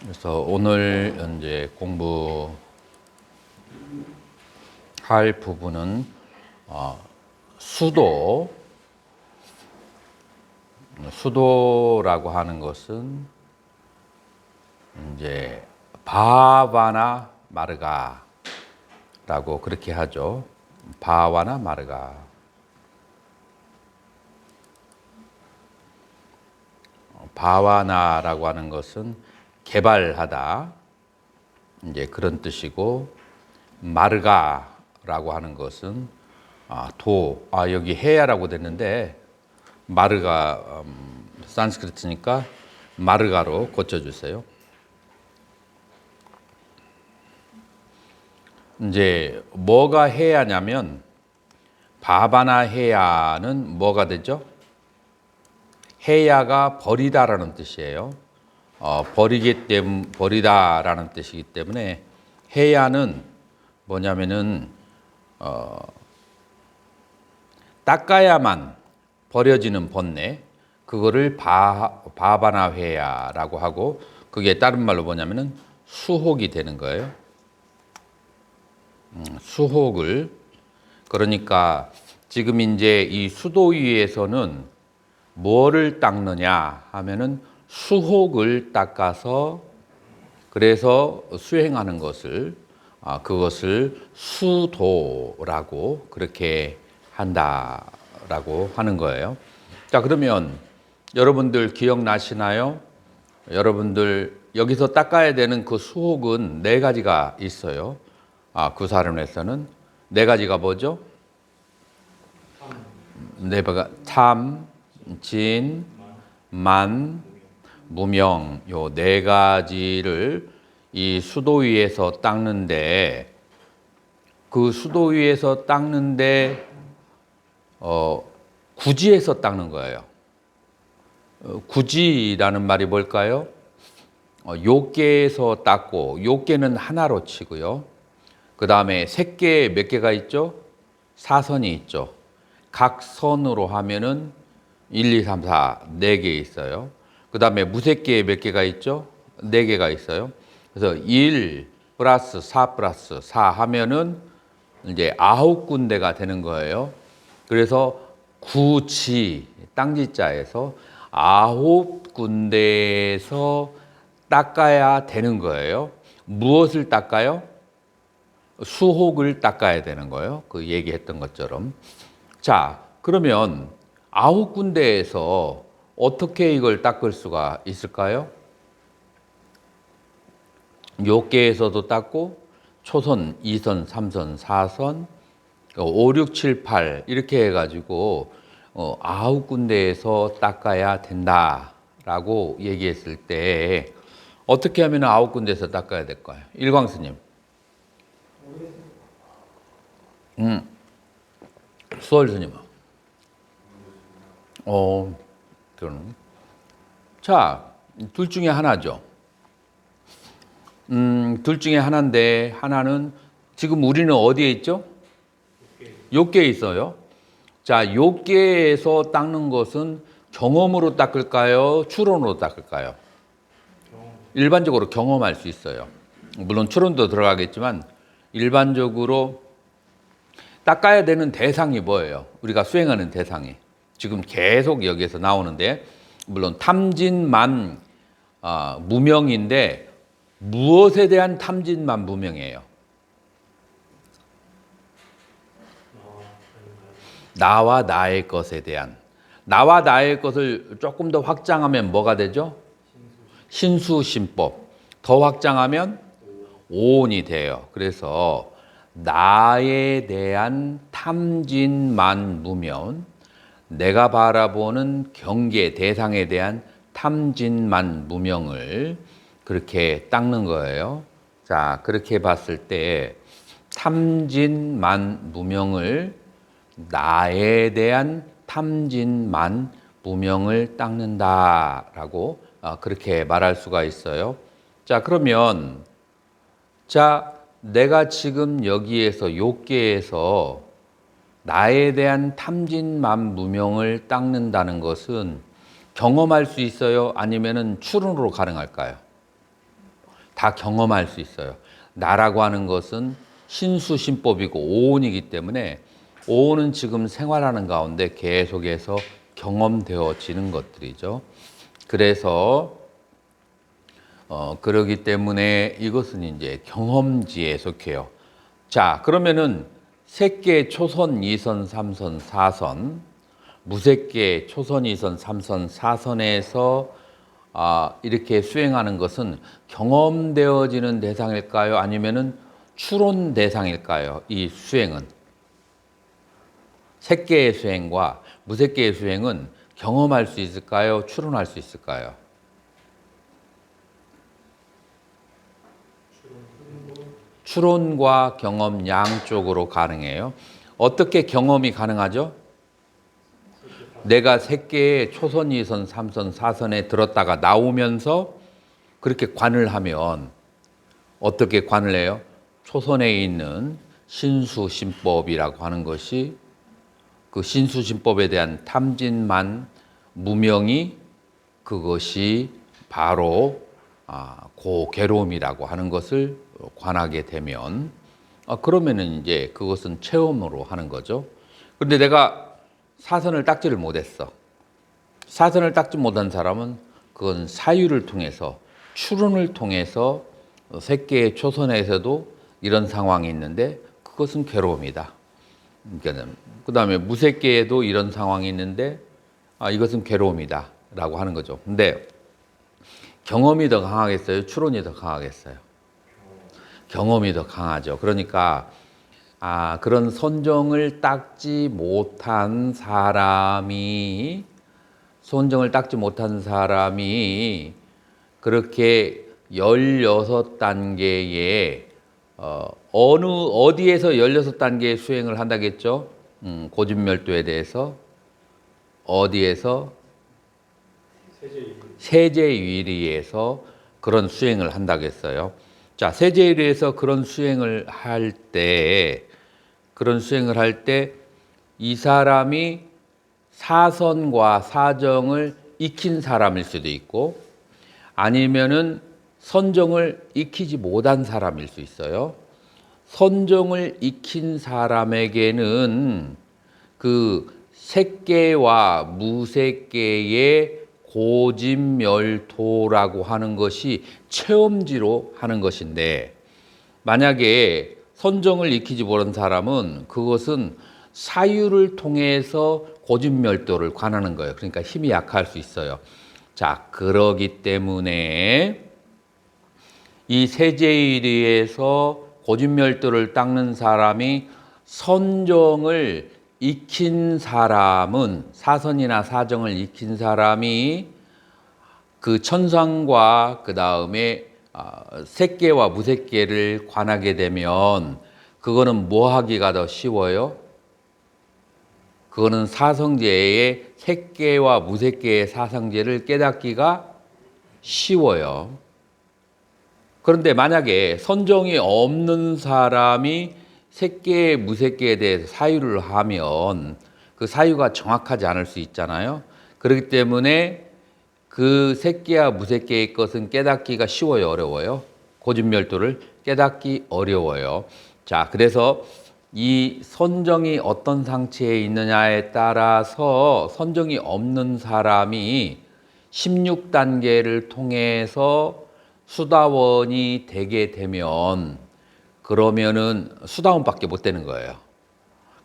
그래서 오늘 이제 공부할 부분은 수도라고 하는 것은 이제 바와나 마르가라고 그렇게 하죠. 바와나 마르가. 바와나라고 하는 것은 개발하다, 이제 그런 뜻이고, 마르가라고 하는 것은 여기 해야라고 됐는데 마르가 산스크리트니까 마르가로 고쳐주세요. 이제 뭐가 해야냐면 바바나 해야는 뭐가 되죠? 해야가 버리다라는 뜻이에요. 버리다라는 뜻이기 때문에 해야는 뭐냐면은 닦아야만 버려지는 번뇌, 그거를 바바나 해야라고 하고, 그게 다른 말로 뭐냐면은 수혹이 되는 거예요. 수혹을. 그러니까 지금 이제 이 수도 위에서는 뭐를 닦느냐 하면은 수혹을 닦아서, 그래서 수행하는 것을 그것을 수도라고 그렇게 한다라고 하는 거예요. 자, 그러면 여러분들 기억나시나요? 여러분들 여기서 닦아야 되는 그 수혹은 네 가지가 있어요. 구사론에서는 네 가지가 뭐죠? 네 가지가 참, 진, 만, 무명, 요 네 가지를 이 수도 위에서 닦는데, 그 수도 위에서 닦는데 구지에서 닦는 거예요. 구지라는 말이 뭘까요? 요계에서 닦고, 요계는 하나로 치고요. 그 다음에 색계 몇 개가 있죠? 사선이 있죠. 각 선으로 하면은 1, 2, 3, 4, 4개 있어요. 그 다음에 무색계 몇 개가 있죠? 4개가 있어요. 그래서 1 플러스 4 플러스 4 하면은 이제 9군데가 되는 거예요. 그래서 구지, 땅지자에서 9군데에서 닦아야 되는 거예요. 무엇을 닦아요? 수혹을 닦아야 되는 거예요. 그 얘기했던 것처럼. 자, 그러면 9군데에서 어떻게 이걸 닦을 수가 있을까요? 요계에서도 닦고, 초선, 2선, 3선, 4선, 5, 6, 7, 8 이렇게 해가지고 9군데에서 닦아야 된다라고 얘기했을 때 어떻게 하면 9군데에서 닦아야 될까요? 일광스님. 수월스님. 그러는. 자, 둘 중에 하나죠. 둘 중에 하나인데, 하나는 지금 우리는 어디에 있죠? 욕계에 있어요. 자, 욕계에서 닦는 것은 경험으로 닦을까요? 추론으로 닦을까요? 일반적으로 경험할 수 있어요. 물론 추론도 들어가겠지만 일반적으로 닦아야 되는 대상이 뭐예요? 우리가 수행하는 대상이 지금 계속 여기에서 나오는데, 물론 탐진만 무명인데 무엇에 대한 탐진만 무명이에요? 나와 나의 것에 대한. 나와 나의 것을 조금 더 확장하면 뭐가 되죠? 신수신법. 더 확장하면 오온이 돼요. 그래서 나에 대한 탐진만 무명, 내가 바라보는 경계 대상에 대한 탐진만 무명을 그렇게 닦는 거예요. 자, 그렇게 봤을 때 탐진만 무명을, 나에 대한 탐진만 무명을 닦는다라고 그렇게 말할 수가 있어요. 자, 그러면 내가 지금 여기에서 욕계에서 나에 대한 탐진만 무명을 닦는다는 것은 경험할 수 있어요? 아니면은 추론으로 가능할까요? 다 경험할 수 있어요. 나라고 하는 것은 신수신법이고 오온이기 때문에 오온은 지금 생활하는 가운데 계속해서 경험되어지는 것들이죠. 그래서 그러기 때문에 이것은 이제 경험지에 속해요. 자, 그러면은 색계 초선, 이선, 삼선, 사선, 무색계 초선, 이선, 삼선, 사선에서 이렇게 수행하는 것은 경험되어지는 대상일까요? 아니면은 추론 대상일까요? 이 수행은 색계의 수행과 무색계의 수행은 경험할 수 있을까요? 추론할 수 있을까요? 추론과 경험 양쪽으로 가능해요. 어떻게 경험이 가능하죠? 내가 색계의 초선, 이선, 삼선, 사선에 들었다가 나오면서 그렇게 관을 하면 어떻게 관을 해요? 초선에 있는 신수신법이라고 하는 것이 그 신수신법에 대한 탐진만 무명이 그것이 바로 고괴로움이라고 하는 것을 관하게 되면 그러면은 이제 그것은 체험으로 하는 거죠. 그런데 내가 사선을 닦지를 못했어. 사선을 닦지 못한 사람은 그건 사유를 통해서 추론을 통해서 색계의 초선에서도 이런 상황이 있는데 그것은 괴로움이다. 그 다음에 무색계에도 이런 상황이 있는데 이것은 괴로움이다 라고 하는 거죠. 근데 경험이 더 강하겠어요? 추론이 더 강하겠어요? 경험이 더 강하죠. 그러니까 그런 선정을 닦지 못한 사람이 그렇게 16단계의 어디에서 16단계의 수행을 한다겠죠? 고진멸도에 대해서 어디에서? 세제위리에서 그런 수행을 한다고 했어요. 자, 세제위리에서 그런 수행을 할 때 이 사람이 사선과 사정을 익힌 사람일 수도 있고 아니면은 선정을 익히지 못한 사람일 수 있어요. 선정을 익힌 사람에게는 그 색계와 무색계의 고진멸도라고 하는 것이 체험지로 하는 것인데 만약에 선정을 익히지 못한 사람은 그것은 사유를 통해서 고진멸도를 관하는 거예요. 그러니까 힘이 약할 수 있어요. 자, 그러기 때문에 이 세제일에서 고진멸도를 닦는 사람이 선정을 익힌 사람은 사선이나 사정을 익힌 사람이 그 천상과 그 다음에 색계와 무색계를 관하게 되면 그거는 뭐 하기가 더 쉬워요? 그거는 사성제의 색계와 무색계의 사성제를 깨닫기가 쉬워요. 그런데 만약에 선정이 없는 사람이 색계, 무색계에 대해서 사유를 하면 그 사유가 정확하지 않을 수 있잖아요. 그렇기 때문에 그 색계와 무색계의 것은 깨닫기가 쉬워요, 어려워요? 고진멸도를 깨닫기 어려워요. 자, 그래서 이 선정이 어떤 상태에 있느냐에 따라서 선정이 없는 사람이 16단계를 통해서 수다원이 되게 되면 그러면은 수다원밖에 못 되는 거예요.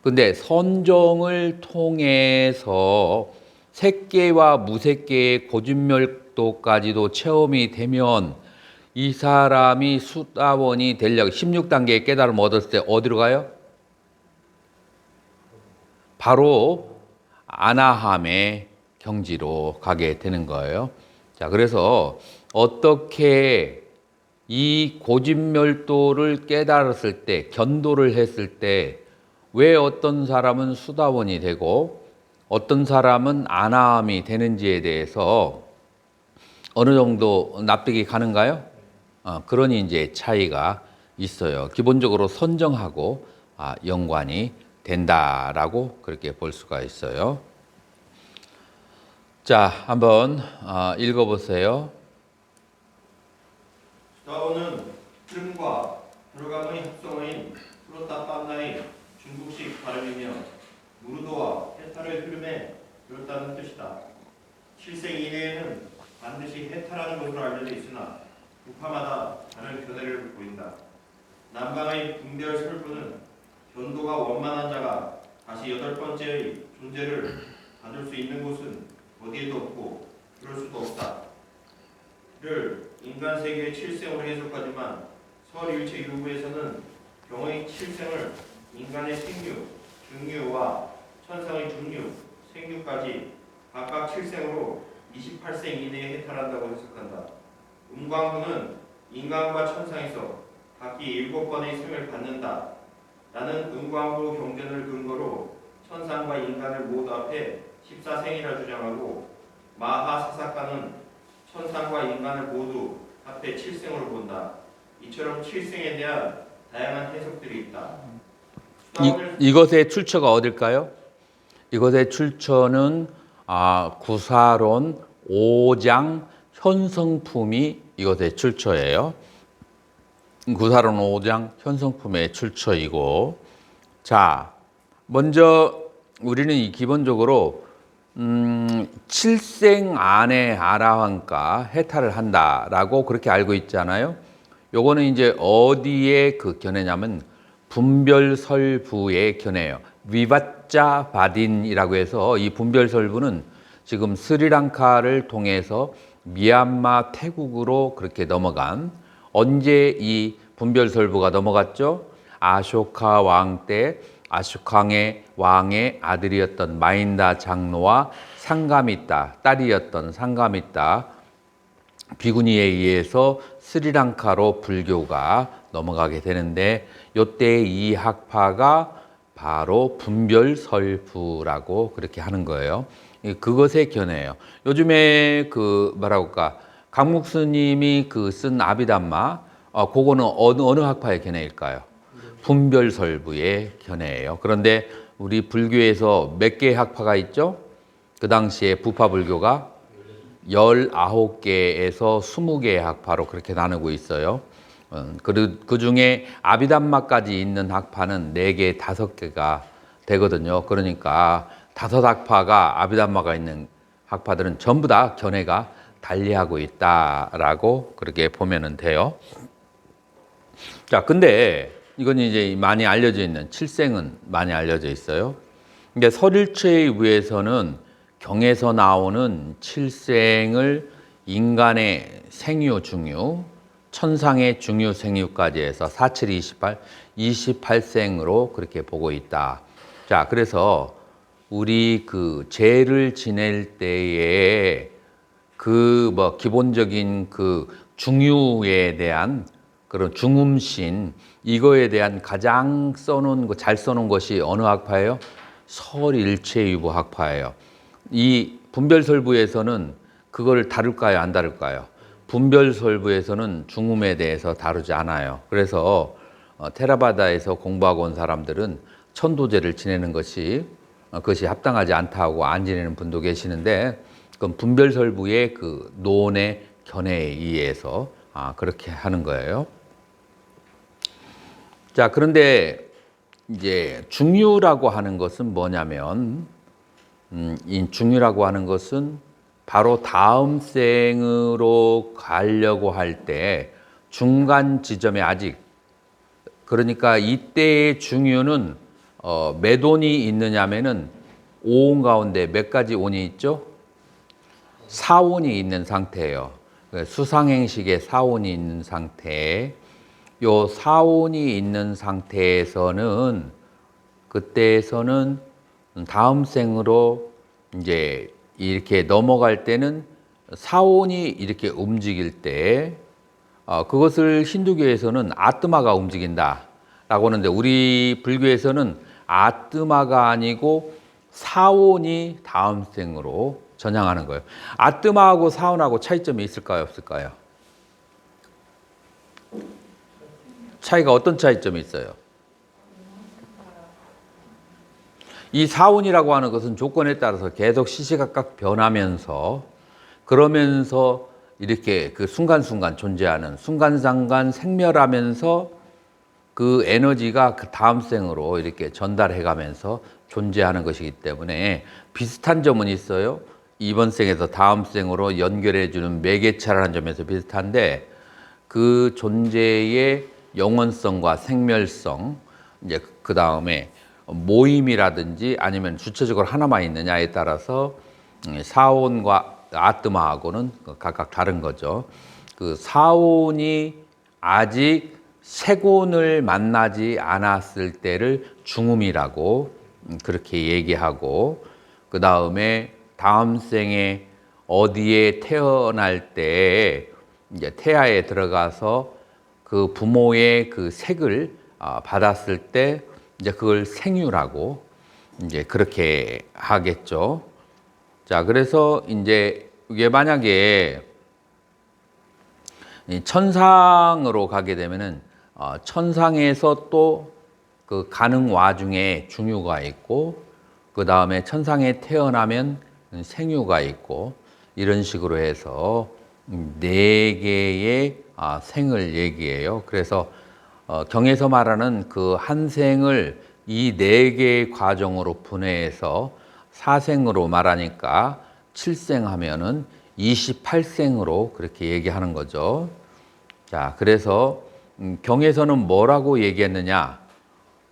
근데 선정을 통해서 색계와 무색계의 고진멸도까지도 체험이 되면 이 사람이 수다원이 되려고 16단계의 깨달음을 얻었을 때 어디로 가요? 바로 아나함의 경지로 가게 되는 거예요. 자, 그래서 어떻게 이 고진멸도를 깨달았을 때, 견도를 했을 때, 왜 어떤 사람은 수다원이 되고 어떤 사람은 아나함이 되는지에 대해서 어느 정도 납득이 가는가요? 그러니 이제 차이가 있어요. 기본적으로 선정하고 연관이 된다라고 그렇게 볼 수가 있어요. 자, 한번 읽어보세요. 떠오는 흐름과 들어감의 합성어인 프로타판나의 중국식 발음이며 무르도와 헤타의 흐름에 들었다는 뜻이다. 칠생 이내에는 반드시 헤타라는 것으로 알려져 있으나 부파마다 다른 견해를 보인다. 남방의 분별 설부는 견도가 원만한 자가 다시 여덟 번째의 존재를 받을 수 있는 곳은 어디에도 없고 그럴 수도 없다. 를 인간 세계의 칠생으로 해석하지만 설일체 유부에서는 경의 칠생을 인간의 생류, 중류와 천상의 중류, 생류까지 각각 칠생으로 28생 이내에 해탈한다고 해석한다. 음광부는 인간과 천상에서 각기 7번의 생을 받는다. 나는 음광부 경전을 근거로 천상과 인간을 모두 합해 14생이라 주장하고 마하사사카는 천상과 인간을 모두 합해 7생으로 본다. 이처럼 7생에 대한 다양한 해석들이 있다. 이것의 출처가 어딜까요? 이것의 출처는 구사론 5장 현성품이 이것의 출처예요. 구사론 5장 현성품의 출처이고, 자, 먼저 우리는 기본적으로 칠생 안에 아라한가 해탈을 한다라고 그렇게 알고 있잖아요. 요거는 이제 어디에 그 견해냐면 분별설부의 견해예요. 위바짜 바딘이라고 해서 이 분별설부는 지금 스리랑카를 통해서 미얀마, 태국으로 그렇게 넘어간, 언제 이 분별설부가 넘어갔죠? 아쇼카 왕 때 아쇼캉의 왕의 아들이었던 마인다 장로와 상가미타, 딸이었던 상가미타 비구니에 의해서 스리랑카로 불교가 넘어가게 되는데, 이때 이 학파가 바로 분별설부라고 그렇게 하는 거예요. 그것의 견해예요. 요즘에 뭐라고 할까, 강묵스님이 쓴 아비담마, 그거는 어느 학파의 견해일까요? 분별설부의 견해예요. 그런데 우리 불교에서 몇 개의 학파가 있죠? 그 당시에 부파 불교가 19개에서 20개의 학파로 그렇게 나누고 있어요. 그 중에 아비담마까지 있는 학파는 4개, 5개가 되거든요. 그러니까 5학파가 아비담마가 있는 학파들은 전부 다 견해가 달리하고 있다라고 그렇게 보면 돼요. 자, 근데 이건 이제 많이 알려져 있는 칠생은 많이 알려져 있어요. 그러니까 설일체의 위에서는 경에서 나오는 칠생을 인간의 생유, 중유, 천상의 중유, 생유까지 해서 4, 7, 28, 28생으로 그렇게 보고 있다. 자, 그래서 우리 제를 지낼 때에 기본적인 중유에 대한 그런 중음신, 이거에 대한 가장 잘 써놓은 것이 어느 학파예요? 설일체유부 학파예요. 이 분별설부에서는 그거를 다룰까요, 안 다룰까요? 분별설부에서는 중음에 대해서 다루지 않아요. 그래서 테라바다에서 공부하고 온 사람들은 천도제를 지내는 그것이 합당하지 않다고 안 지내는 분도 계시는데, 그건 분별설부의 논의 견해에 의해서 그렇게 하는 거예요. 자, 그런데 이제 중유라고 하는 것은 뭐냐면, 이 중유라고 하는 것은 바로 다음 생으로 가려고 할 때 중간 지점에 아직, 그러니까 이때의 중유는 몇 온이 있느냐면은 5온 가운데 몇 가지 온이 있죠? 4온이 있는 상태예요. 수상행식에 4온이 있는 상태. 요 4온이 있는 상태에서는, 그때에서는 다음 생으로 이제 이렇게 넘어갈 때는 4온이 이렇게 움직일 때, 그것을 힌두교에서는 아뜨마가 움직인다라고 하는데, 우리 불교에서는 아뜨마가 아니고 4온이 다음 생으로 전향하는 거예요. 아뜨마하고 4온하고 차이점이 있을까요, 없을까요? 차이가 어떤 차이점이 있어요? 이 사운이라고 하는 것은 조건에 따라서 계속 시시각각 변하면서, 그러면서 이렇게 그 순간순간 존재하는 순간상간 생멸하면서 그 에너지가 그 다음 생으로 이렇게 전달해 가면서 존재하는 것이기 때문에 비슷한 점은 있어요. 이번 생에서 다음 생으로 연결해 주는 매개체라는 점에서 비슷한데 그 존재의 영원성과 생멸성, 이제 그 다음에 모임이라든지 아니면 주체적으로 하나만 있느냐에 따라서 사원과 아뜨마하고는 각각 다른 거죠. 그 사원이 아직 세곤을 만나지 않았을 때를 중음이라고 그렇게 얘기하고, 그 다음에 다음 생에 어디에 태어날 때 이제 태아에 들어가서 그 부모의 그 색을 받았을 때 이제 그걸 생유라고 이제 그렇게 하겠죠. 자, 그래서 이제 이게 만약에 천상으로 가게 되면은 천상에서 또 그 가는 와중에 중유가 있고, 그 다음에 천상에 태어나면 생유가 있고, 이런 식으로 해서 네 개의 생을 얘기해요. 그래서 경에서 말하는 그 한 생을 이 네 개의 과정으로 분해해서 사생으로 말하니까 7생 하면은 28생으로 그렇게 얘기하는 거죠. 자, 그래서 경에서는 뭐라고 얘기했느냐?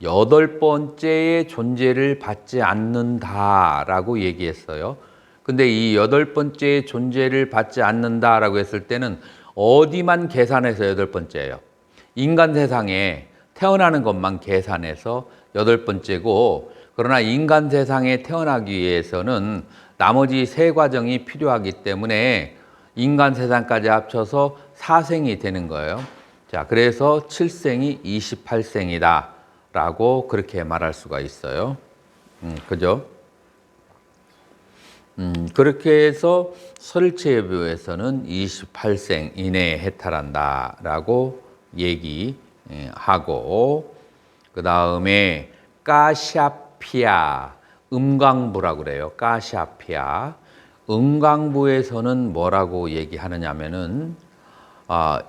여덟 번째의 존재를 받지 않는다라고 얘기했어요. 근데 이 여덟 번째의 존재를 받지 않는다라고 했을 때는 어디만 계산해서 여덟 번째예요? 인간 세상에 태어나는 것만 계산해서 여덟 번째고, 그러나 인간 세상에 태어나기 위해서는 나머지 세 과정이 필요하기 때문에 인간 세상까지 합쳐서 4생이 되는 거예요. 자, 그래서 7생이 28생이다 라고 그렇게 말할 수가 있어요. 그죠? 그렇게 해서 설체부에서는 28생 이내에 해탈한다 라고 얘기하고, 그 다음에 까샤피아, 음광부라고 그래요. 까샤피아. 음광부에서는 뭐라고 얘기하느냐면은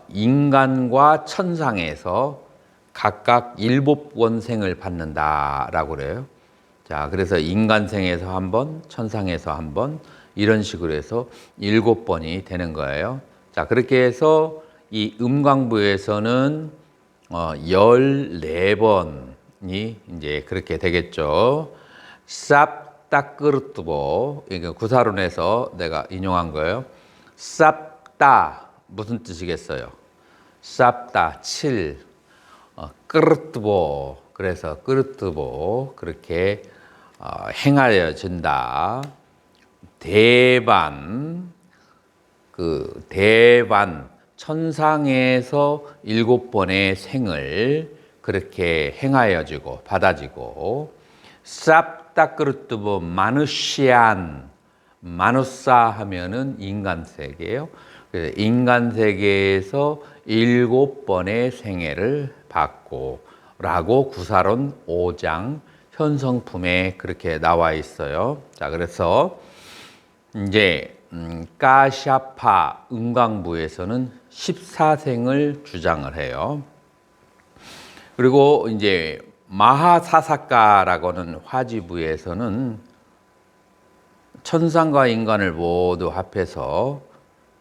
인간과 천상에서 각각 7번 생을 받는다라고 그래요. 자, 그래서 인간생에서 한 번, 천상에서 한 번, 이런 식으로 해서 7번이 되는 거예요. 자, 그렇게 해서 이 음광부에서는 14번이 이제 그렇게 되겠죠. 쌉따끄르뚜보, 이거 구사론에서 내가 인용한 거예요. 쌉따 무슨 뜻이겠어요? 쌉따 7, 끄르뚜보, 그래서 끄르뚜보 그렇게 행하여진다. 대반, 그 대반 천상에서 7번의 생을 그렇게 행하여지고 받아지고, 쌉따끄르뚜보 마누시안, 마누사 하면은 인간 세계예요. 그래서 인간 세계에서 7번의 생애를 받고 라고 구사론 5장 현성품에 그렇게 나와 있어요. 자, 그래서 이제 까샤파 음광부에서는 14생을 주장을 해요. 그리고 이제 마하사사카라고 하는 화지부에서는 천상과 인간을 모두 합해서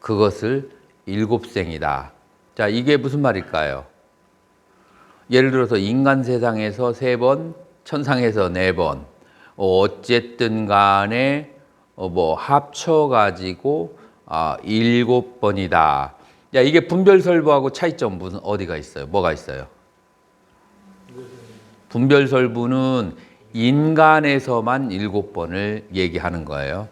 그것을 7생이다. 자, 이게 무슨 말일까요? 예를 들어서 인간 세상에서 3번, 천상에서 4번, 어쨌든 간에 뭐 합쳐가지고 7번이다. 야, 이게 분별설부하고 차이점 무슨 어디가 있어요? 뭐가 있어요? 분별설부는 인간에서만 7번을 얘기하는 거예요.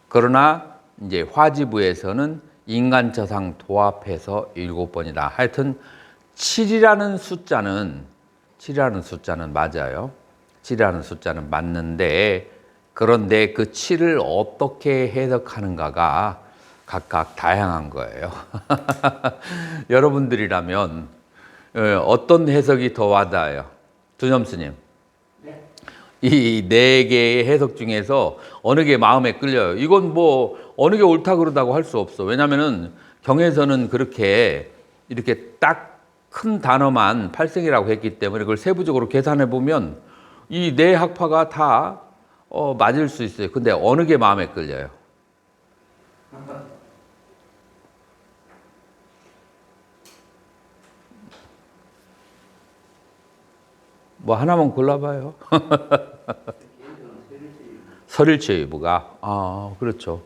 그러나 이제 화지부에서는 인간처상 도합해서 7번이다. 하여튼 7이라는 숫자는 맞아요. 7이라는 숫자는 맞는데, 그런데 그 7을 어떻게 해석하는가가 각각 다양한 거예요. 여러분들이라면 어떤 해석이 더 와닿아요? 두념스님. 네. 이 4개의 해석 중에서 어느 게 마음에 끌려요? 이건 뭐 어느 게 옳다 그러다고 할 수 없어. 왜냐면은 경에서는 그렇게 이렇게 딱 큰 단어만 팔생이라고 했기 때문에 그걸 세부적으로 계산해 보면 이 네 학파가 다 맞을 수 있어요. 근데 어느 게 마음에 끌려요? 뭐 하나만 골라봐요. 설일체유부가 그렇죠.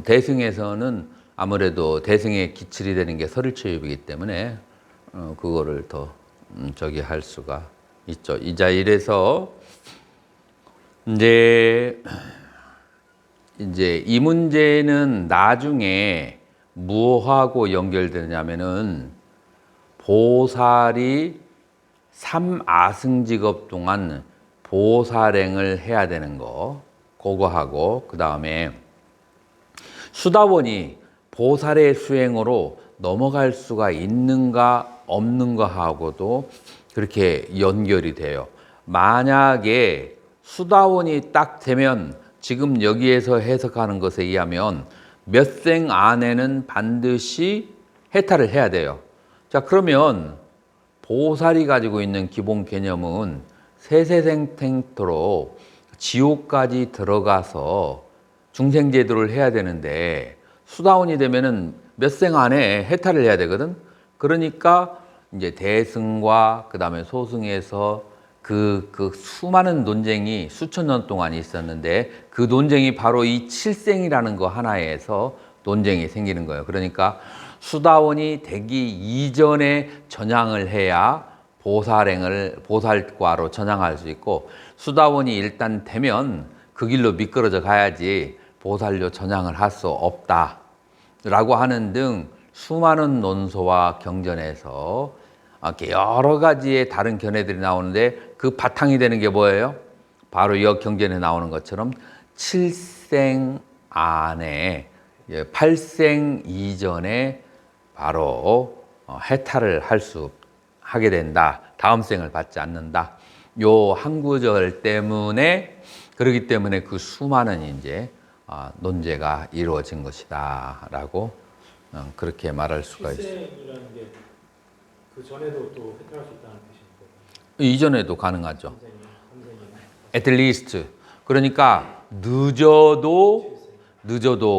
대승에서는 아무래도 대승의 기출이 되는 게 설일체유부이기 때문에 그거를 더 저기 할 수가 있죠. 이자 이래서 이제 이 문제는 나중에 무엇하고 연결되냐면은 보살이 삼아승직업 동안 보살행을 해야 되는 거 그거하고 그 다음에 수다원이 보살의 수행으로 넘어갈 수가 있는가 없는가 하고도 그렇게 연결이 돼요. 만약에 수다원이 딱 되면 지금 여기에서 해석하는 것에 의하면 몇 생 안에는 반드시 해탈을 해야 돼요. 자, 그러면 보살이 가지고 있는 기본 개념은 세세생탱토록 지옥까지 들어가서 중생제도를 해야 되는데 수다원이 되면은 몇 생 안에 해탈을 해야 되거든. 그러니까 이제 대승과 그 다음에 소승에서 그 수많은 논쟁이 수천 년 동안 있었는데 그 논쟁이 바로 이 칠생이라는 거 하나에서 논쟁이 생기는 거예요. 그러니까 수다원이 되기 이전에 전향을 해야 보살과로 전향할 수 있고 수다원이 일단 되면 그 길로 미끄러져 가야지 보살로 전향을 할 수 없다라고 하는 등 수많은 논소와 경전에서 이렇게 여러 가지의 다른 견해들이 나오는데 그 바탕이 되는 게 뭐예요? 바로 이 경전에 나오는 것처럼 칠생 안에 팔생 이전에 바로 해탈을 하게 된다. 다음 생을 받지 않는다. 요 한 구절 때문에 그렇기 때문에 그 수많은 이제 논제가 이루어진 것이다라고 그렇게 말할 수가 있어요. 칠생이라는 게 그 전에도 또 해탈할 수 있다는 뜻입니다. 이전에도 가능하죠. 삼생이나 at least. 그러니까 늦어도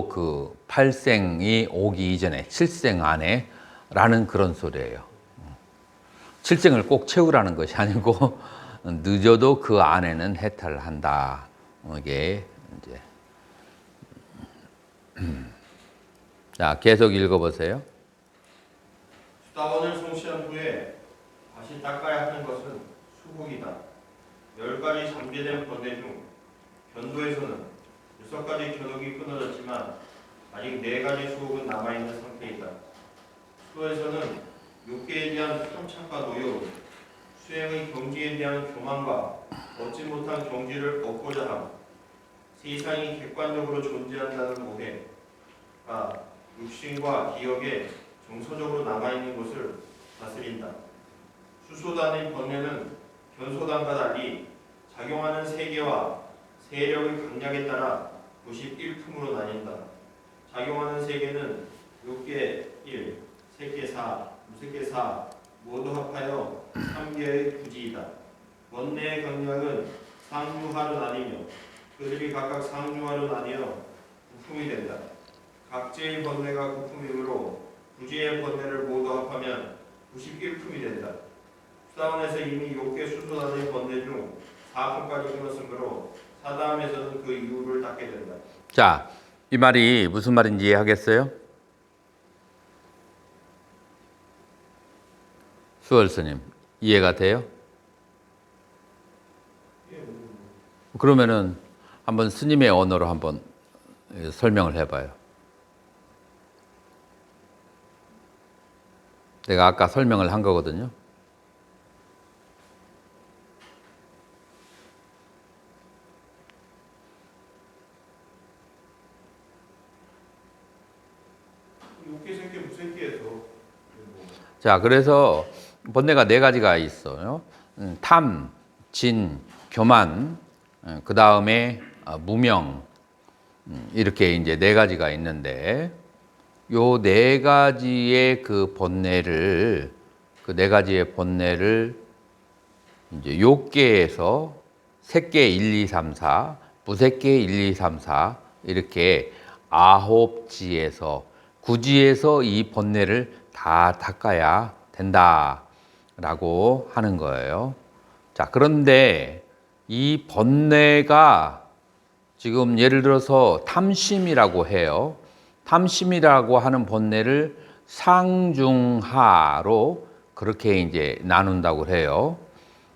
그 팔생이 오기 이전에 칠생 안에 라는 그런 소리예요. 칠생을 꼭 채우라는 것이 아니고 늦어도 그 안에는 해탈을 한다. 이게 이제 자, 계속 읽어보세요. 수다원을 성취한 후에 다시 닦아야 하는 것은 수복이다. 10가지 잠재된 번뇌 중 견도에서는 6가지 견옥이 끊어졌지만 아직 4가지 수복은 남아있는 상태이다. 수도에서는 욕계에 대한 탐착과 노여움, 수행의 경지에 대한 교만과 얻지 못한 경지를 얻고자 함, 세상이 객관적으로 존재한다는 오해가 육신과 기억에 정서적으로 남아있는 것을 다스린다. 수소단의 번뇌는 견소단과 달리 작용하는 세계와 세력의 강약에 따라 91품으로 나뉜다. 작용하는 세계는 욕계 1, 색계 4, 무색계 4 모두 합하여 3개의 구지이다. 번뇌의 강약은 상류하로 나뉘며 그들이 각각 상류하로 나뉘어 구품이 된다. 각지의 번뇌가 구품이므로 구지의 번뇌를 모두 합하면 91품이 된다. 수다원에서 이미 욕계 수소단의 번뇌 중 4품까지 끊었으므로 사다함에서는 그 이유를 닦게 된다. 자, 이 말이 무슨 말인지 이해하겠어요? 수월 스님, 이해가 돼요? 그러면은 한번 스님의 언어로 한번 설명을 해봐요. 내가 아까 설명을 한 거거든요. 욕계, 색계, 무색계에서 자, 그래서 번뇌가 4가지가 있어요. 탐, 진, 교만, 그 다음에 무명, 이렇게 이제 4가지가 있는데, 요 네 가지의 그 번뇌를 이제 요계에서 색계 1, 2, 3, 4, 무색계 1, 2, 3, 4 이렇게 9지에서 9지에서 이 번뇌를 다 닦아야 된다라고 하는 거예요. 자, 그런데 이 번뇌가 지금 예를 들어서 탐심이라고 해요. 탐심이라고 하는 번뇌를 상중하로 그렇게 이제 나눈다고 해요.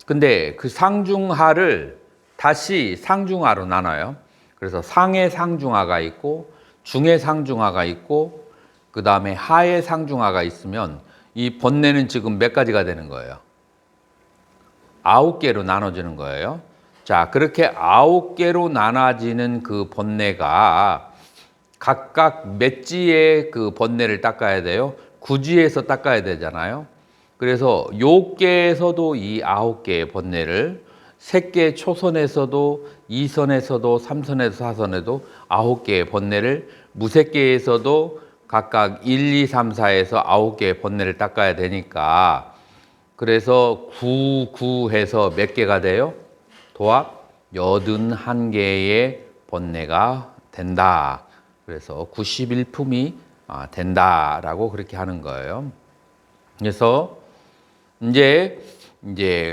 근데 그 상중하를 다시 상중하로 나눠요. 그래서 상의 상중하가 있고 중의 상중하가 있고 그 다음에 하의 상중하가 있으면 이 번뇌는 지금 몇 가지가 되는 거예요? 9개로 나눠지는 거예요. 자, 그렇게 9개로 나눠지는 그 번뇌가 각각 몇 지의 그 번뇌를 닦아야 돼요? 9지에서 닦아야 되잖아요. 그래서 요계에서도 이 9개의 번뇌를 색계 초선에서도 2선에서도 3선에서 4선에도 9개의 번뇌를 무색계에서도 각각 1, 2, 3, 4에서 9개의 번뇌를 닦아야 되니까 그래서 9 해서 몇 개가 돼요? 도합 81개의 번뇌가 된다. 그래서 91품이 된다라고 그렇게 하는 거예요. 그래서 이제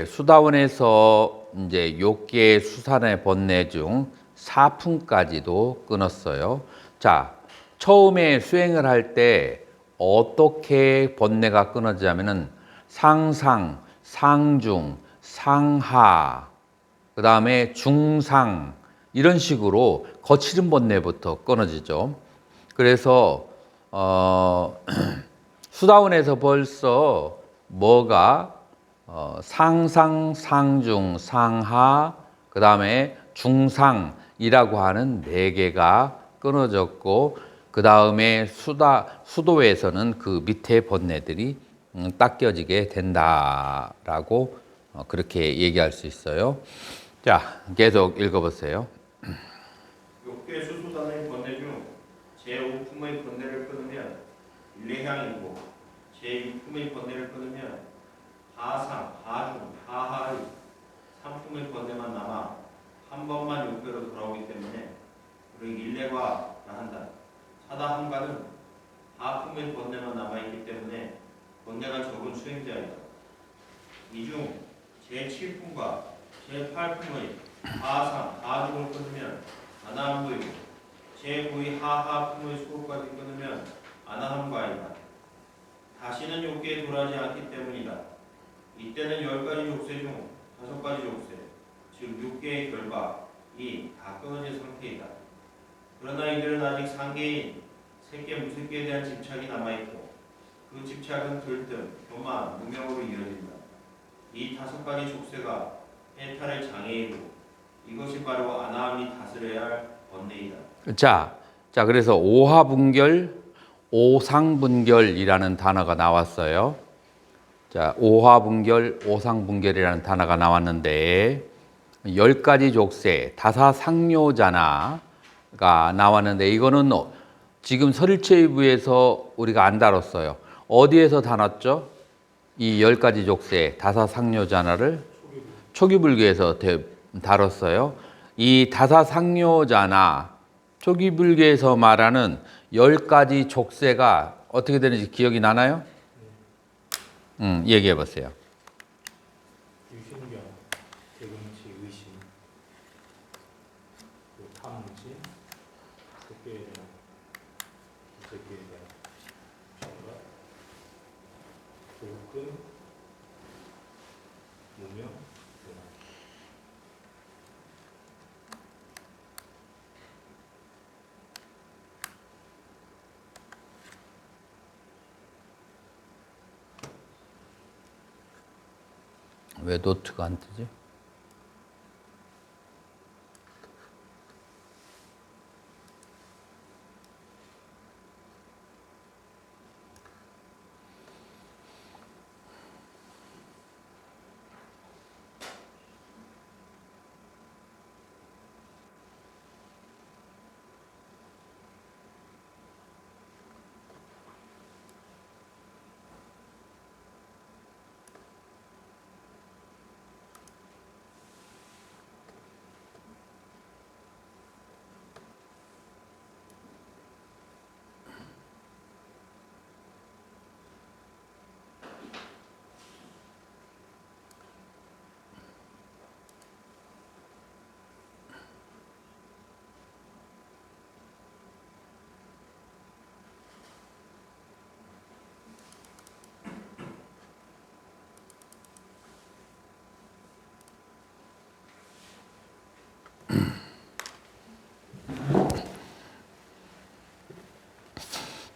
수다원에서 이제 6개의 수산의 번뇌 중 4품까지도 끊었어요. 자, 처음에 수행을 할 때 어떻게 번뇌가 끊어지냐면은 상상, 상중, 상하, 그 다음에 중상 이런 식으로 거칠은 번뇌부터 끊어지죠. 그래서 수다원에서 벌써 뭐가 상상, 상중, 상하, 그 다음에 중상이라고 하는 4개가 끊어졌고 그 다음에 수도에서는 그 밑에 번뇌들이 닦여지게 된다라고 그렇게 얘기할 수 있어요. 자, 계속 읽어보세요. 욕계 수수단의 번뇌 중 제5품의 번뇌를 끊으면 일례향이고 제6품의 번뇌를 끊으면 하상, 하중, 하하의 3품의 번뇌만 남아 한 번만 욕계로 돌아오기 때문에 우리 일례가 한다. 사다함가는 하품의 번뇌만 남아있기 때문에 번뇌가 적은 수행자이다. 이 중 제7품과 제8품의 하상, 하중을 끊으면 아나함도이고 제9의 하하품의 수고까지 끊으면 아나함과이다. 다시는 욕계에 돌아오지 않기 때문이다. 이때는 10가지 족쇄 중 5가지 족쇄, 즉 6개의 결박이 다 끊어진 상태이다. 그러나 이들은 아직 상계인 색계 무색계에 대한 집착이 남아있고 그 집착은 들뜸, 교만, 무명으로 이어진다. 이 5가지 족쇄가 해탈의 장애이고 이것이 바로 아나함이 다스려야 할 번뇌이다. 자, 그래서 오화분결, 오상분결이라는 단어가 나왔어요. 자, 오화분결, 오상분결이라는 단어가 나왔는데 10가지 족쇄, 다사상뇨자나가 나왔는데 이거는 지금 설일체의부에서 우리가 안 다뤘어요. 어디에서 다뤘죠? 이 10가지 족쇄, 다사상뇨자나를 초기불교에서 다뤘어요. 이 다사상뇨자나 초기불교에서 말하는 10가지 족쇄가 어떻게 되는지 기억이 나나요? 얘기해 보세요. 유신경, 대금치, 의심, 그리고 탐지, 색계에 대한 무색계에 대한 생각, 교훈, 무명, 교만. 왜 노트가 안 뜨지?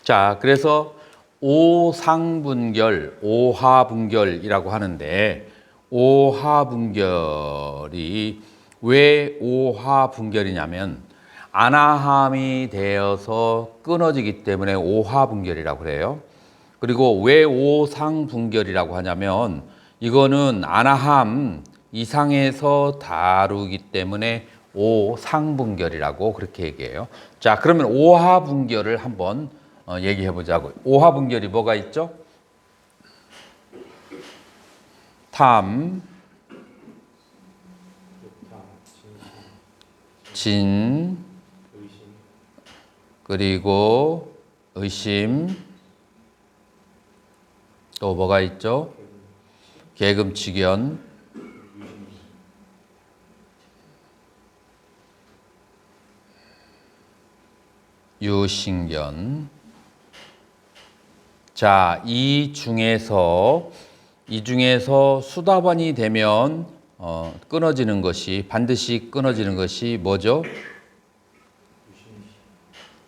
자, 그래서 오상분결, 오하분결이라고 하는데 오하분결이 왜 오하분결이냐면 아나함이 되어서 끊어지기 때문에 오하분결이라고 그래요. 그리고 왜 오상분결이라고 하냐면 이거는 아나함 이상에서 다루기 때문에 오상분결이라고 그렇게 얘기해요. 자, 그러면 오하분결을 한번 얘기해 보자고. 오하분결이 뭐가 있죠? 탐, 욕탕, 진심, 진, 의심, 그리고 의심, 또 뭐가 있죠? 계금치견, 유신견. 자, 이 중에서 수다반이 되면 끊어지는 것이 반드시 끊어지는 것이 뭐죠?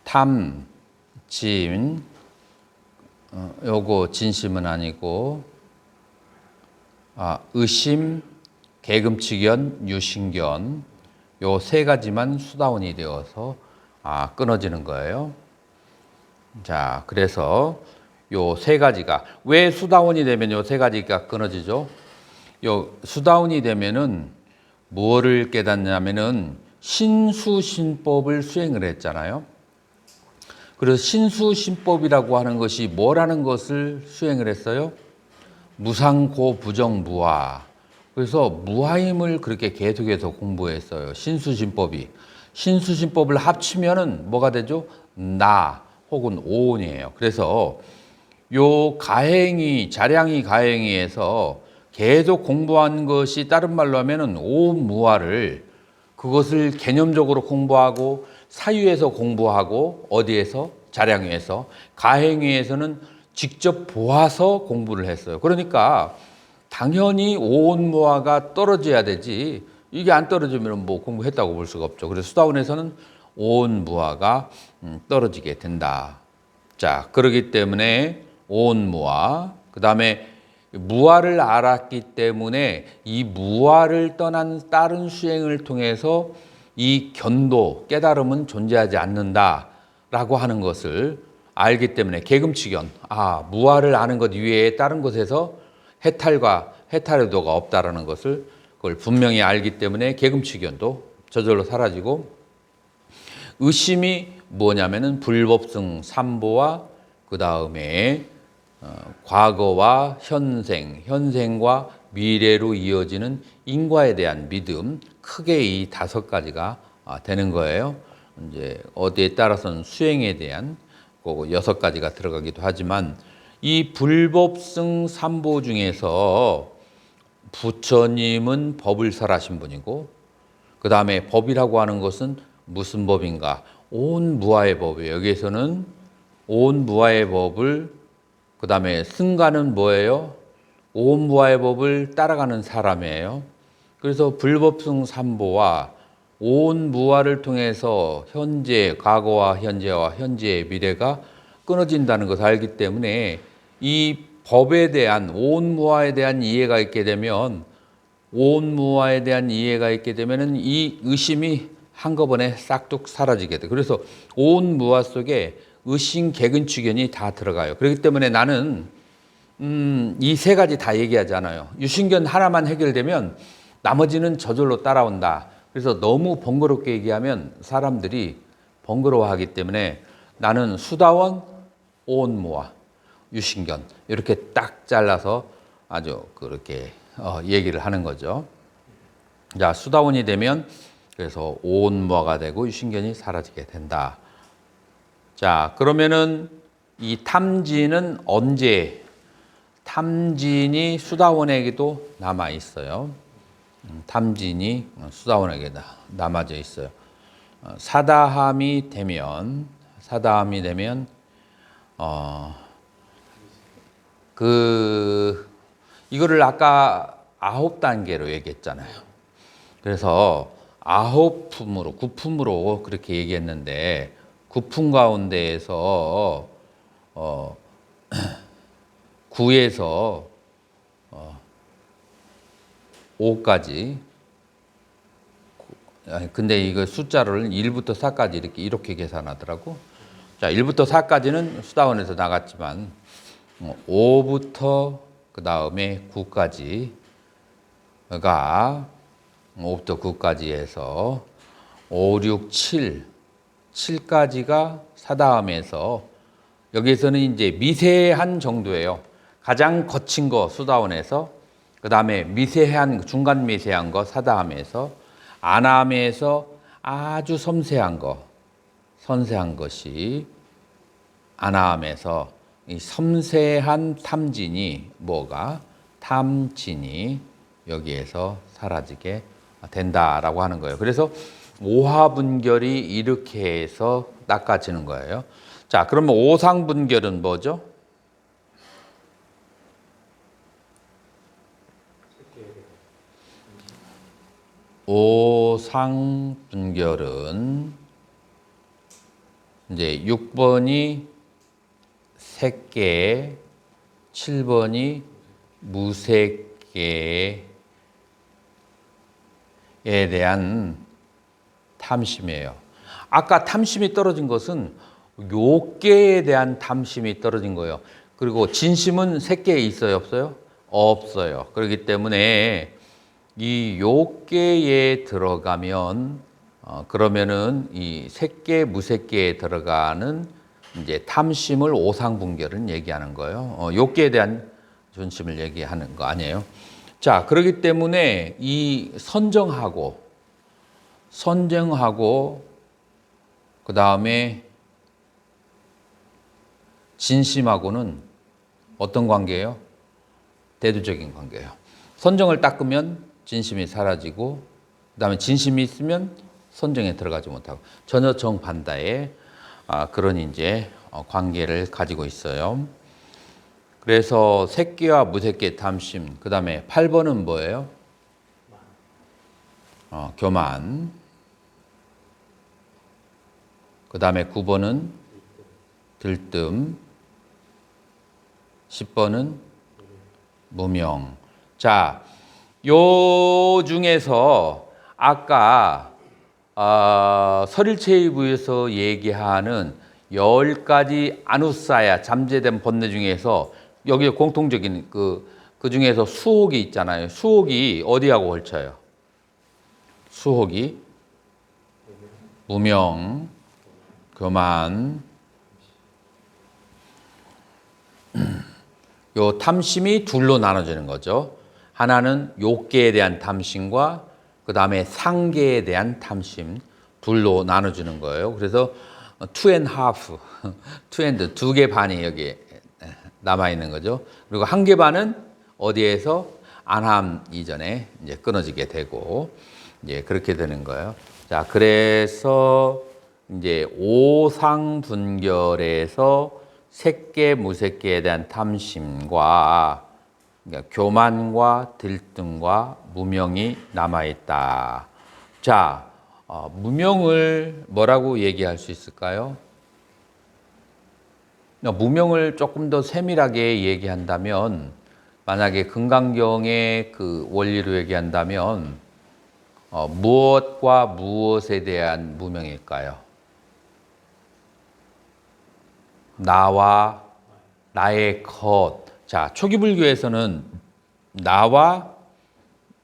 탐, 진, 요거 진심은 아니고 의심, 계금치견, 유신견 요 세 가지만 수다원이 되어서 끊어지는 거예요. 자, 그래서 요 세 가지가 왜 수다원이 되면 요 세 가지가 끊어지죠? 요 수다원이 되면은 뭐를 깨닫냐면은 신수신법을 수행을 했잖아요. 그래서 신수신법이라고 하는 것이 뭐라는 것을 수행을 했어요? 무상고 부정무화. 그래서 무화임을 그렇게 계속해서 공부했어요. 신수신법이. 신수신법을 합치면은 뭐가 되죠? 나 혹은 오온이에요. 그래서 요 가행이 자량이 가행이에서 계속 공부한 것이 다른 말로 하면은 오온무화를 그것을 개념적으로 공부하고 사유에서 공부하고 어디에서 자량위에서 가행위에서는 직접 보아서 공부를 했어요. 그러니까 당연히 오온무화가 떨어져야 되지 이게 안 떨어지면 뭐 공부했다고 볼 수가 없죠. 그래서 수다원에서는 오온무화가 떨어지게 된다. 자, 그렇기 때문에 오온무화 그 다음에 무화를 알았기 때문에 이 무화를 떠난 다른 수행을 통해서 이 견도, 깨달음은 존재하지 않는다라고 하는 것을 알기 때문에 계금치견, 무화를 아는 것 이외에 다른 곳에서 해탈과 해탈의도가 없다라는 것을 그걸 분명히 알기 때문에 계금치견도 저절로 사라지고 의심이 뭐냐면은 불법성 삼보와 그 다음에 과거와 현생과 미래로 이어지는 인과에 대한 믿음, 크게 이 5가지가 되는 거예요. 이제 어디에 따라서는 수행에 대한 6가지가 들어가기도 하지만 이 불법승 삼보 중에서 부처님은 법을 설하신 분이고 그 다음에 법이라고 하는 것은 무슨 법인가? 온 무아의 법이에요. 여기에서는 온 무아의 법을 그 다음에 승가는 뭐예요? 온 무아의 법을 따라가는 사람이에요. 그래서 불법승 삼보와 온 무아를 통해서 현재, 과거와 현재와 현재의 미래가 끊어진다는 것을 알기 때문에 이 법에 대한 온 무아에 대한 이해가 있게 되면 온 무아에 대한 이해가 있게 되면은 이 의심이 한꺼번에 싹둑 사라지게 돼. 그래서 온 무아 속에 의심, 개근취견이 다 들어가요. 그렇기 때문에 나는 이 3가지 다 얘기하잖아요. 유신견 하나만 해결되면 나머지는 저절로 따라온다. 그래서 너무 번거롭게 얘기하면 사람들이 번거로워하기 때문에 나는 수다원, 온무아, 유신견 이렇게 딱 잘라서 아주 그렇게 얘기를 하는 거죠. 자, 수다원이 되면 그래서 온무아가 되고 유신견이 사라지게 된다. 자, 그러면은 이 탐진은 언제? 탐진이 수다원에게도 남아 있어요. 탐진이 수다원에게 남아져 있어요. 사다함이 되면 이거를 아까 9단계로 얘기했잖아요. 그래서 9품으로 9품으로 그렇게 얘기했는데 9품 가운데에서 어, 9에서 5까지. 근데 이거 숫자를 1부터 4까지 이렇게 계산하더라고. 자, 1부터 4까지는 수다원에서 나갔지만 5부터 그 다음에 9까지가 5부터 9까지 해서 5, 6, 7까지가 사다음에서 여기에서는 이제 미세한 정도예요. 가장 거친 거 수다원에서, 그 다음에 미세한 중간 미세한 거 사다함에서, 안함에서 아주 섬세한 거, 선세한 것이 안함에서 이 섬세한 탐진이 뭐가 탐진이 여기에서 사라지게 된다라고 하는 거예요. 그래서 오화분결이 이렇게 해서 낚아지는 거예요. 자, 그러면 오상분결은 뭐죠? 오상분결은 이제 6번이 색계, 7번이 무색계에 대한 탐심이에요. 아까 탐심이 떨어진 것은 요계에 대한 탐심이 떨어진 거예요. 그리고 진심은 색계에 있어요, 없어요? 없어요. 그렇기 때문에 이 요계에 들어가면 그러면은 이 색계, 무색계에 들어가는 이제 탐심을 오상분결은 얘기하는 거예요. 요계에 대한 존심을 얘기하는 거 아니에요. 자, 그렇기 때문에 이 선정하고 그 다음에 진심하고는 어떤 관계예요? 대두적인 관계예요. 선정을 닦으면 진심이 사라지고, 그 다음에 진심이 있으면 선정에 들어가지 못하고, 전혀 정반대의 그런 이제 관계를 가지고 있어요. 그래서 색계와 무색계 탐심, 그 다음에 8번은 뭐예요? 교만. 그 다음에 9번은 들뜸. 10번은 무명. 자, 요 중에서 아까 설일체의부에서 얘기하는 10가지 아누사야 잠재된 번뇌 중에서 여기에 공통적인 그 중에서 수혹이 있잖아요. 수혹이 어디하고 걸쳐요? 수혹이 무명, 교만. 요 탐심이 둘로 나눠지는 거죠. 하나는 욕계에 대한 탐심과 그 다음에 상계에 대한 탐심, 둘로 나눠주는 거예요. 그래서 two and half, 두 개 반이 여기 남아 있는 거죠. 그리고 한 개 반은 어디에서 안함 이전에 이제 끊어지게 되고 이제 그렇게 되는 거예요. 자, 그래서 이제 오상분결에서 색계, 무색계에 대한 탐심과 그러니까 교만과 들뜸과 무명이 남아있다. 자, 무명을 뭐라고 얘기할 수 있을까요? 무명을 조금 더 세밀하게 얘기한다면, 만약에 금강경의 그 원리로 얘기한다면 무엇과 무엇에 대한 무명일까요? 나와 나의 것. 자, 초기불교에서는 나와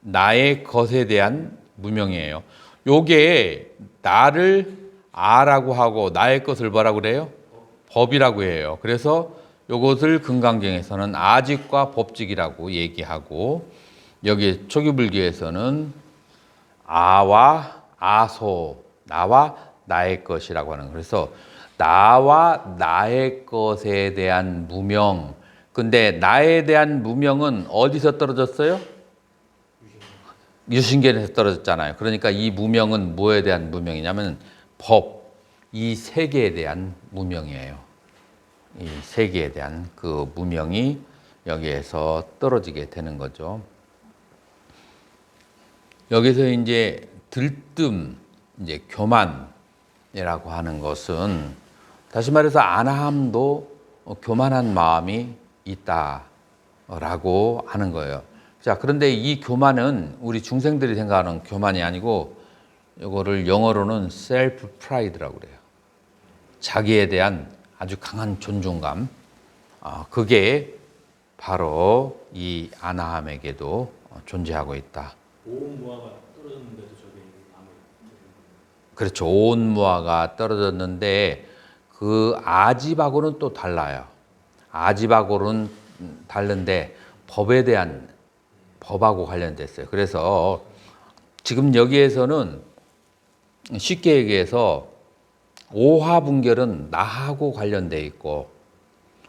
나의 것에 대한 무명이에요. 요게 나를 아라고 하고 나의 것을 뭐라고 그래요? 법이라고 해요. 그래서 요것을 금강경에서는 아직과 법직이라고 얘기하고, 여기 초기불교에서는 아와 아소, 나와 나의 것이라고 하는 거예요. 그래서 나와 나의 것에 대한 무명. 근데 나에 대한 무명은 어디서 떨어졌어요? 유신견에서 떨어졌잖아요. 그러니까 이 무명은 뭐에 대한 무명이냐면 법, 이 세계에 대한 무명이에요. 이 세계에 대한 그 무명이 여기에서 떨어지게 되는 거죠. 여기서 이제 들뜸, 이제 교만이라고 하는 것은, 다시 말해서 안함도 교만한 마음이 있다라고 하는 거예요. 자, 그런데 이 교만은 우리 중생들이 생각하는 교만이 아니고 이거를 영어로는 self pride라고 그래요. 자기에 대한 아주 강한 존중감. 그게 바로 이 아나함에게도 존재하고 있다. 온 무화가 떨어졌는데도 저게 아무. 그렇죠. 온 무화가 떨어졌는데 그 아집하고는 또 달라요. 아집하고는 다른데 법에 대한 법하고 관련됐어요. 그래서 지금 여기에서는 쉽게 얘기해서 오화분결은 나하고 관련돼 있고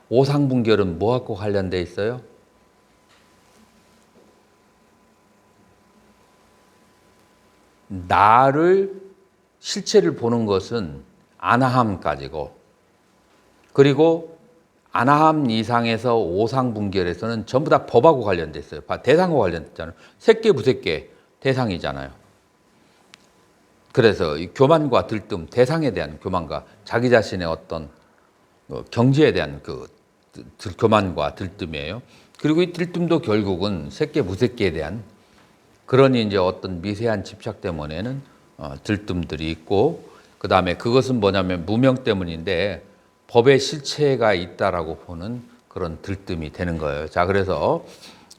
오상분결은 뭐하고 관련돼 있어요? 나를 실체를 보는 것은 아나함까지고 그리고 아나함 이상에서 오상분결에서는 전부 다 법하고 관련돼 있어요. 대상과 관련됐잖아요. 색계 부색계 대상이잖아요. 그래서 이 교만과 들뜸, 대상에 대한 교만과 자기 자신의 어떤 경지에 대한 그 교만과 들뜸이에요. 그리고 이 들뜸도 결국은 색계 무색계에 대한 그러니 이제 어떤 미세한 집착 때문에는 들뜸들이 있고 그 다음에 그것은 뭐냐면 무명 때문인데 법의 실체가 있다라고 보는 그런 들뜸이 되는 거예요. 자, 그래서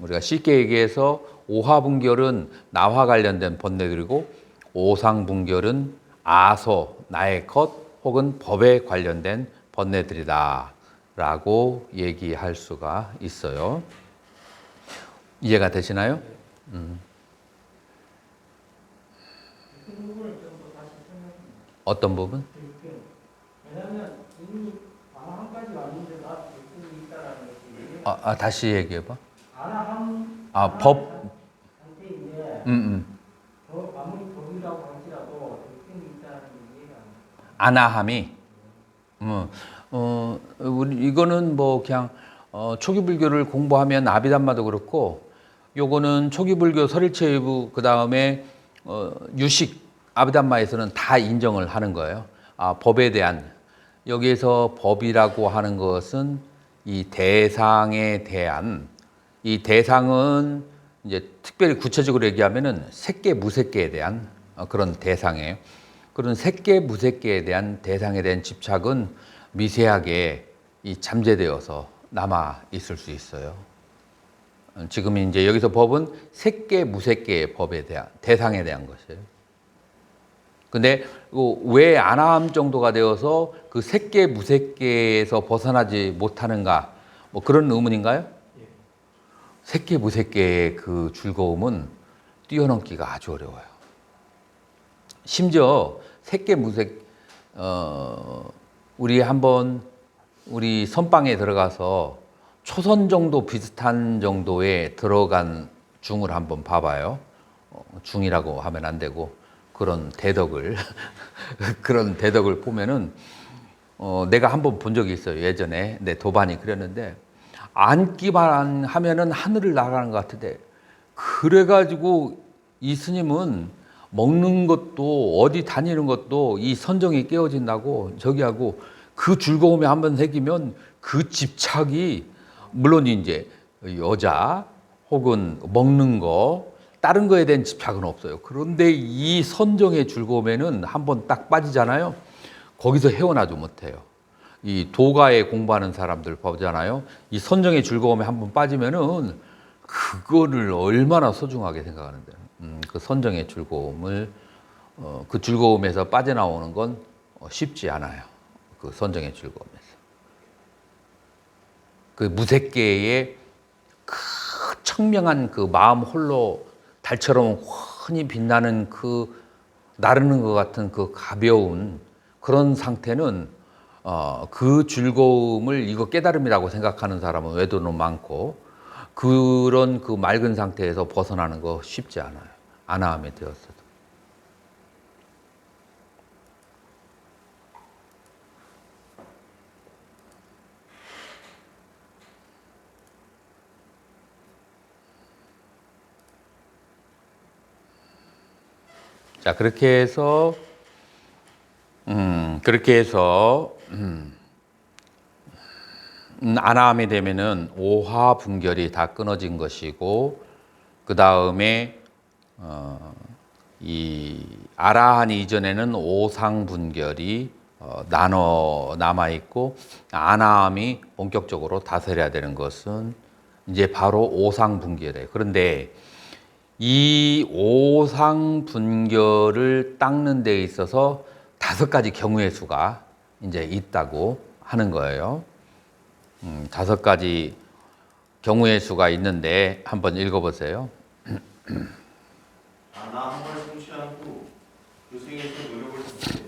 우리가 쉽게 얘기해서 오화분결은 나와 관련된 번뇌들이고 오상분결은 아소, 나의 것 혹은 법에 관련된 번뇌들이다라고 얘기할 수가 있어요. 이해가 되시나요? 그 부분을 좀 더 다시 설명해 어떤 부분? 주세요. 왜냐하면 이미 아나함까지 왔는데 나 들뜸이 있다라는 것이 다시 얘기해봐. 아나함 법. 상태인데 아무리 법이라고 할지라도 들뜸이 있다는 게 이해가 안 돼요. 아나함이 우리 이거는 뭐 그냥 초기 불교를 공부하면 아비담마도 그렇고 요거는 초기 불교 설일체부 그 다음에 유식 아비담마에서는 다 인정을 하는 거예요. 법에 대한 여기에서 법이라고 하는 것은 이 대상에 대한 이 대상은 이제 특별히 구체적으로 얘기하면은 색계 무색계에 대한 그런 대상이에요. 그런 색계 무색계에 대한 대상에 대한 집착은 미세하게 이 잠재되어서 남아 있을 수 있어요. 지금 이제 여기서 법은 색계 무색계의 법에 대한 대상에 대한 것이에요. 근데 왜 아나함 정도가 되어서 그 색계 무색계에서 벗어나지 못하는가? 뭐 그런 의문인가요? 색계 무색계의 그 즐거움은 뛰어넘기가 아주 어려워요. 심지어 색계 무색 우리 한번 우리 선방에 들어가서 초선 정도 비슷한 정도에 들어간 중을 한번 봐봐요. 중이라고 하면 안 되고 그런 대덕을 그런 대덕을 보면은 내가 한번 본 적이 있어요. 예전에 내 도반이 그랬는데 앉기만 하면은 하늘을 날아가는 것 같은데 그래가지고 이 스님은 먹는 것도 어디 다니는 것도 이 선정이 깨어진다고 저기 하고 그 즐거움에 한번 새기면 그 집착이 물론 이제 여자 혹은 먹는 거 다른 거에 대한 집착은 없어요. 그런데 이 선정의 즐거움에는 한번 딱 빠지잖아요. 거기서 헤어나지 못해요. 이 도가에 공부하는 사람들 보잖아요. 이 선정의 즐거움에 한번 빠지면은 그거를 얼마나 소중하게 생각하는데, 그 선정의 즐거움을 그 즐거움에서 빠져나오는 건 쉽지 않아요. 그 선정의 즐거움에서 그 무색계의 그 청명한 그 마음 홀로 달처럼 환히 빛나는 그 나르는 것 같은 그 가벼운 그런 상태는 그 즐거움을 이거 깨달음이라고 생각하는 사람은 외도는 많고 그런 그 맑은 상태에서 벗어나는 거 쉽지 않아요. 아나함에 되었어도. 자, 그렇게 해서 아나암이 되면은 오화 분결이 다 끊어진 것이고, 그 다음에 이 아라한 이전에는 오상 분결이 나눠 남아 있고, 아나암이 본격적으로 다스려야 되는 것은 이제 바로 오상 분결이에요. 그런데 이 오상 분결을 닦는 데 있어서 5가지 경우의 수가 이제 있다고 하는 거예요. 5가지 경우의 수가 있는데 한번 읽어보세요. 아나함을 성취한 후 그 생에서 노력을 했을 때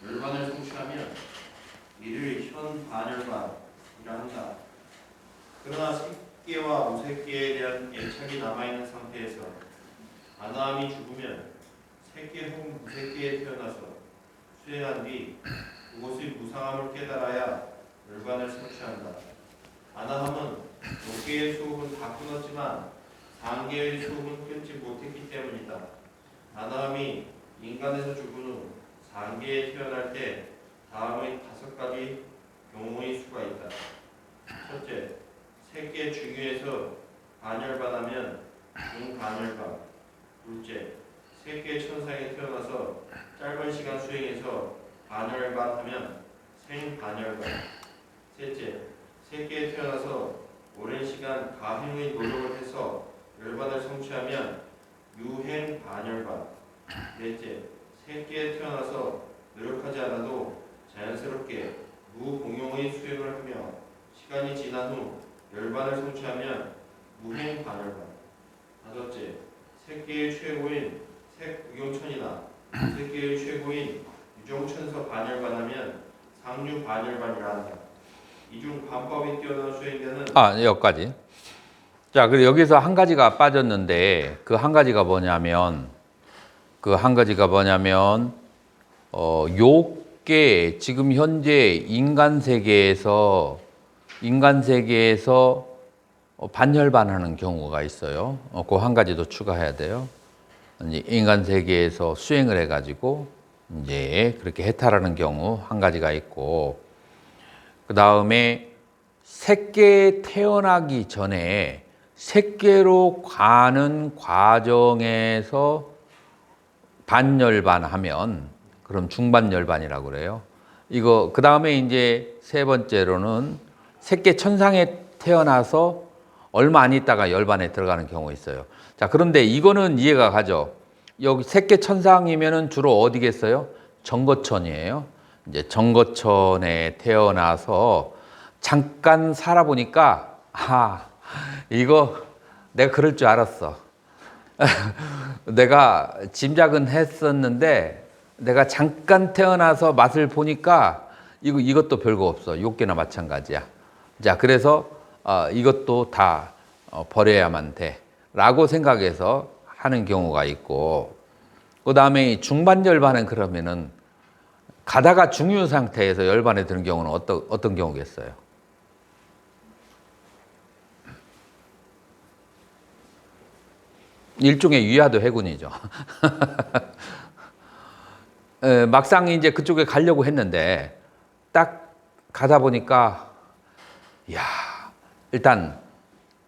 열반을 성취하면 이를 현 반열반이라 한다. 그러나 새끼와 무새끼에 대한 애착이 남아있는 상태에서 아나함이 죽으면 새끼 혹 무새끼에 태어나서 수행한 뒤 그곳의 무상함을 깨달아야 열반을 성취한다. 아나함은 6개의 수업은 다 끊었지만 3개의 수업은 끊지 못했기 때문이다. 아나함이 인간에서 죽은 후 3개에 태어날 때 다음의 5가지 경우의 수가 있다. 첫째, 새끼의 중유에서 반열반하면 중반열반. 둘째, 새끼의 천상에 태어나서 짧은 시간 수행해서 반열반하면 생반열반. 셋째, 새끼에 태어나서 오랜 시간 가행의 노력을 해서 열반을 성취하면 유행 반열반. 넷째, 새끼에 태어나서 노력하지 않아도 자연스럽게 무공용의 수행을 하며 시간이 지난 후 열반을 성취하면 무행 반열반. 다섯째, 새끼의 최고인 색구경천이나 새끼의 최고인 유정천서 반열반하면 상류 반열반이라 한다. 이중 반법이 뛰어난 수행자는 여기까지. 자, 그리고 여기서 한 가지가 빠졌는데 그 한 가지가 뭐냐면 요게 지금 현재 인간 세계에서 반열반하는 경우가 있어요. 그 한 가지도 추가해야 돼요. 이제 인간 세계에서 수행을 해가지고 이제 그렇게 해탈하는 경우 한 가지가 있고, 그 다음에 새끼 태어나기 전에 새끼로 가는 과정에서 반열반하면 그럼 중반열반이라고 그래요. 이거 그 다음에 이제 세 번째로는 새끼 천상에 태어나서 얼마 안 있다가 열반에 들어가는 경우 있어요. 자, 그런데 이거는 이해가 가죠. 여기 새끼 천상이면은 주로 어디겠어요? 정거천이에요. 이제 정거천에 태어나서 잠깐 살아보니까 이거 내가 그럴 줄 알았어. 내가 짐작은 했었는데 내가 잠깐 태어나서 맛을 보니까 이것도 별거 없어. 욕개나 마찬가지야. 자, 그래서 이것도 다 버려야만 돼 라고 생각해서 하는 경우가 있고, 그 다음에 중반열반은 그러면은 가다가 중유 상태에서 열반에 드는 경우는 어떤 경우겠어요? 일종의 위화도 해군이죠. 막상 이제 그쪽에 가려고 했는데 딱 가다 보니까 일단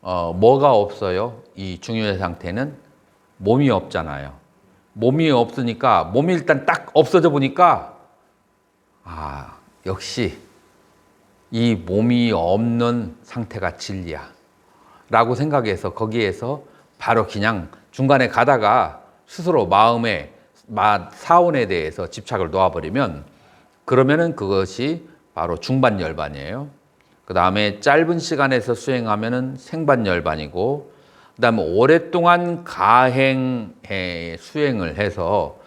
뭐가 없어요? 이 중유의 상태는 몸이 없잖아요. 몸이 없으니까 몸이 일단 딱 없어져 보니까 역시 이 몸이 없는 상태가 진리야 라고 생각해서 거기에서 바로 그냥 중간에 가다가 스스로 마음의 사원에 대해서 집착을 놓아버리면 그러면은 그것이 바로 중반열반이에요. 그 다음에 짧은 시간에서 수행하면은 생반열반이고, 그 다음에 오랫동안 가행에 수행을 해서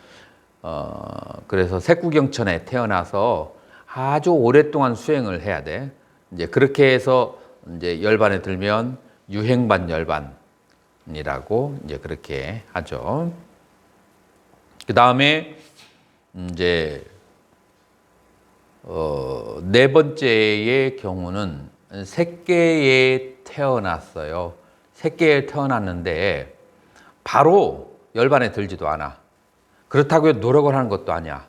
그래서 색구경천에 태어나서 아주 오랫동안 수행을 해야 돼. 이제 그렇게 해서 이제 열반에 들면 유행반열반이라고 이제 그렇게 하죠. 그 다음에 이제 네 번째의 경우는 새끼에 태어났어요. 새끼에 태어났는데 바로 열반에 들지도 않아. 그렇다고 노력을 하는 것도 아니야.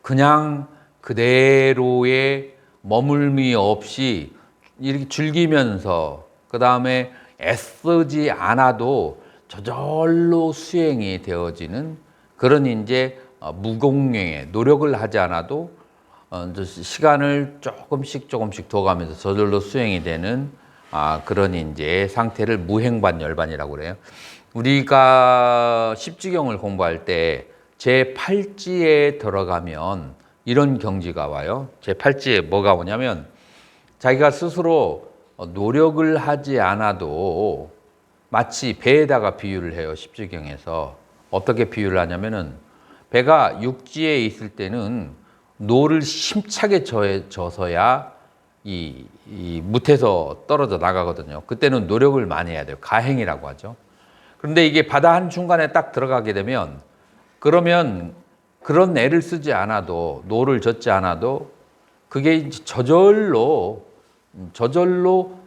그냥 그대로의 머물미 없이 이렇게 즐기면서 그 다음에 애쓰지 않아도 저절로 수행이 되어지는 그런 이제 무공명의 노력을 하지 않아도 이제 시간을 조금씩 둬가면서 저절로 수행이 되는 그런 이제 상태를 무행반열반이라고 그래요. 우리가 십지경을 공부할 때 제8지에 들어가면 이런 경지가 와요. 제8지에 뭐가 오냐면 자기가 스스로 노력을 하지 않아도 마치 배에다가 비유를 해요. 십지경에서. 어떻게 비유를 하냐면은 배가 육지에 있을 때는 노를 힘차게 져서야 이 무태에서 떨어져 나가거든요. 그때는 노력을 많이 해야 돼요. 가행이라고 하죠. 그런데 이게 바다 한중간에 딱 들어가게 되면 그러면 그런 애를 쓰지 않아도 노를 젓지 않아도 그게 이제 저절로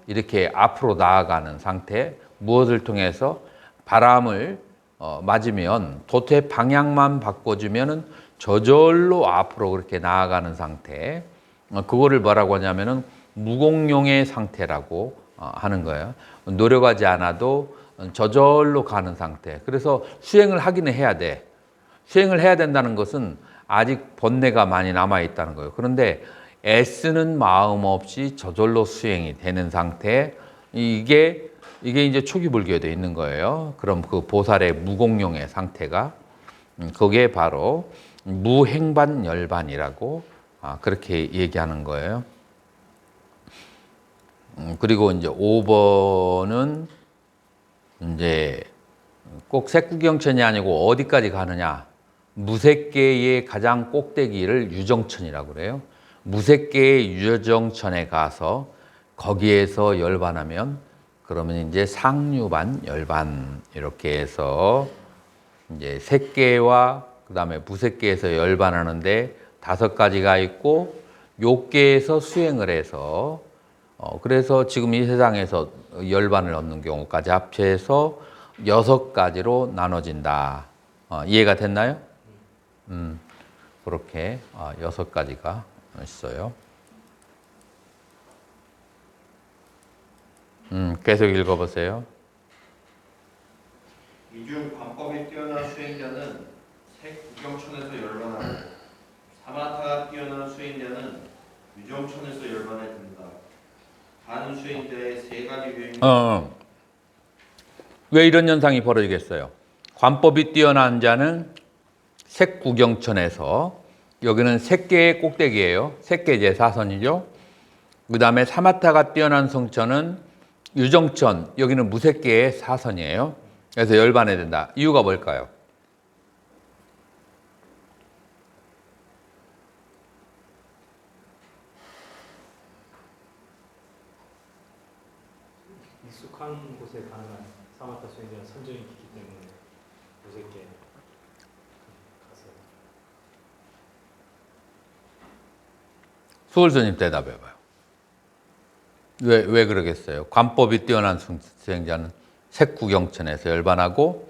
이렇게 앞으로 나아가는 상태. 무엇을 통해서 바람을 맞으면 돛의 방향만 바꿔주면은 저절로 앞으로 그렇게 나아가는 상태. 그거를 뭐라고 하냐면은 무공용의 상태라고 하는 거예요. 노력하지 않아도 저절로 가는 상태. 그래서 수행을 하기는 해야 돼. 수행을 해야 된다는 것은 아직 번뇌가 많이 남아 있다는 거예요. 그런데 애쓰는 마음 없이 저절로 수행이 되는 상태. 이게 이제 초기 불교에 돼 있는 거예요. 그럼 그 보살의 무공용의 상태가 그게 바로 무행반열반이라고 그렇게 얘기하는 거예요. 그리고 이제 5번은 이제 꼭 색구경천이 아니고 어디까지 가느냐. 무색계의 가장 꼭대기를 유정천이라고 그래요. 무색계의 유정천에 가서 거기에서 열반하면 그러면 이제 상류반 열반 이렇게 해서 이제 색계와 그다음에 무색계에서 열반하는데 5가지가 있고 욕계에서 수행을 해서 그래서 지금 이 세상에서 열반을 얻는 경우까지 합쳐서 6가지로 나눠진다. 이해가 됐나요? 그렇게 6가지가 있어요. 계속 읽어보세요. 이중 관법이 뛰어난 수행자는 색구경천에서 열반하고 사마타가 뛰어난 수행자는 유정천에서 열반에 든다. 반 수행자의 3가지 유행. 왜 이런 현상이 벌어지겠어요? 관법이 뛰어난 자는 색구경천에서 여기는 색계의 꼭대기예요. 색계 제4선이죠. 그 다음에 사마타가 뛰어난 성천은 유정천, 여기는 무색계의 4선이에요. 그래서 열반에 된다. 이유가 뭘까요? 익숙한 곳에 가능한 사마타 수행자는 선정이 깊기 때문에 무색계 가서 수월스님 대답해봐요. 왜 그러겠어요? 관법이 뛰어난 수행자는 색구경천에서 열반하고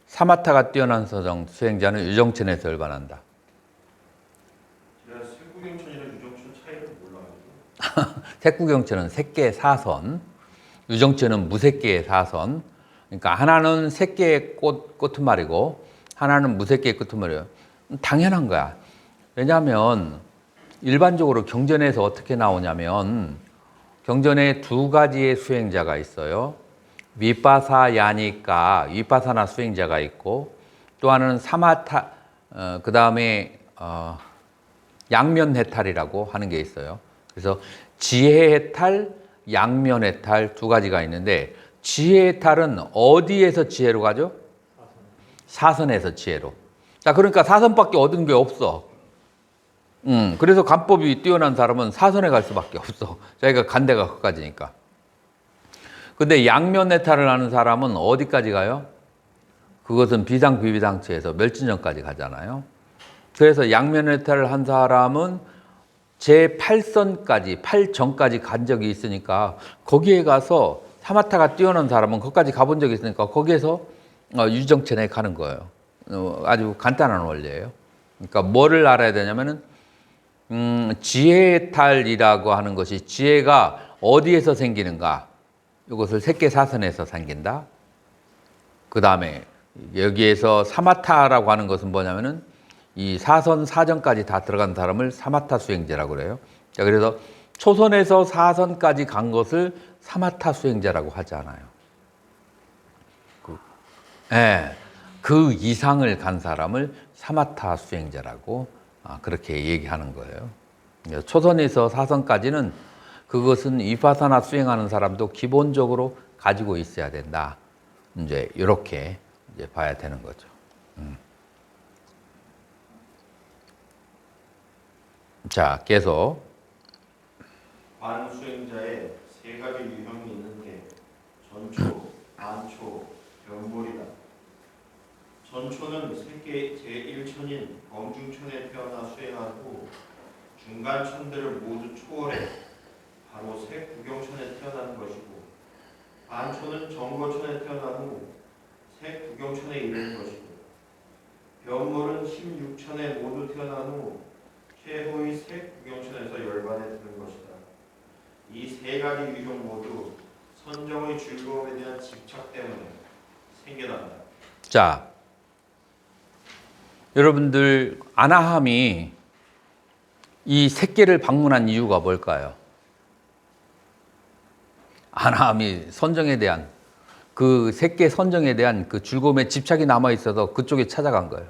사마타가 뛰어난 수행자는 유정천에서 열반한다. 제가 색구경천이랑 유정천 차이를 몰라가지고. 색구경천은 색계의 4선, 유정천은 무색계의 4선. 그러니까 하나는 색계의 꼬투말이고 하나는 무색계의 꼬투말이에요. 당연한 거야. 왜냐하면 일반적으로 경전에서 어떻게 나오냐면 경전에 2가지의 수행자가 있어요. 위파사야니까 위파사나 수행자가 있고 또 하나는 사마타 그 다음에 양면해탈이라고 하는 게 있어요. 그래서 지혜해탈, 양면해탈 2가지가 있는데 지혜해탈은 어디에서 지혜로 가죠? 사선에서 지혜로. 자, 그러니까 사선밖에 얻은 게 없어. 그래서 관법이 뛰어난 사람은 사선에 갈 수밖에 없어. 자기가 간 데가 거기까지니까. 근데 양면해탈을 하는 사람은 어디까지 가요? 그것은 비상비비상처에서 멸진전까지 가잖아요. 그래서 양면해탈을 한 사람은 제8선까지, 8정까지 간 적이 있으니까 거기에 가서 사마타가 뛰어난 사람은 거기까지 가본 적이 있으니까 거기에서 유정천에 가는 거예요. 아주 간단한 원리예요. 그러니까 뭐를 알아야 되냐면은 지혜탈이라고 하는 것이 지혜가 어디에서 생기는가? 이것을 색계사선에서 생긴다. 그 다음에 여기에서 사마타라고 하는 것은 뭐냐면은 이 사선 사정까지 다 들어간 사람을 사마타 수행자라고 그래요. 자, 그래서 초선에서 사선까지 간 것을 사마타 수행자라고 하잖아요. 그 이상을 간 사람을 사마타 수행자라고 그렇게 얘기하는 거예요. 초선에서 사선까지는 그것은 위파사나 수행하는 사람도 기본적으로 가지고 있어야 된다. 이제 이렇게 이제 봐야 되는 거죠. 자, 계속. 반수행자에 세 가지 유형이 있는데 전초, 반초, 변몰이다. 전초는 세계 제1천인 범중천에 태어나 수행한 후 중간천들을 모두 초월해 바로 색구경천에 태어나는 것이고, 반초는 정거천에 태어난 후 색구경천에 이르는 것이고, 변몰은 16천에 모두 태어난 후 최후의 색구경천에서 열반에 드는 것이다. 이 세 가지 유형 모두 선정의 즐거움에 대한 집착 때문에 생겨난다. 자, 여러분들 아나함이 이 색계를 방문한 이유가 뭘까요? 아나함이 선정에 대한 그 색계 선정에 대한 그 즐거움에 집착이 남아 있어서 그쪽에 찾아간 거예요.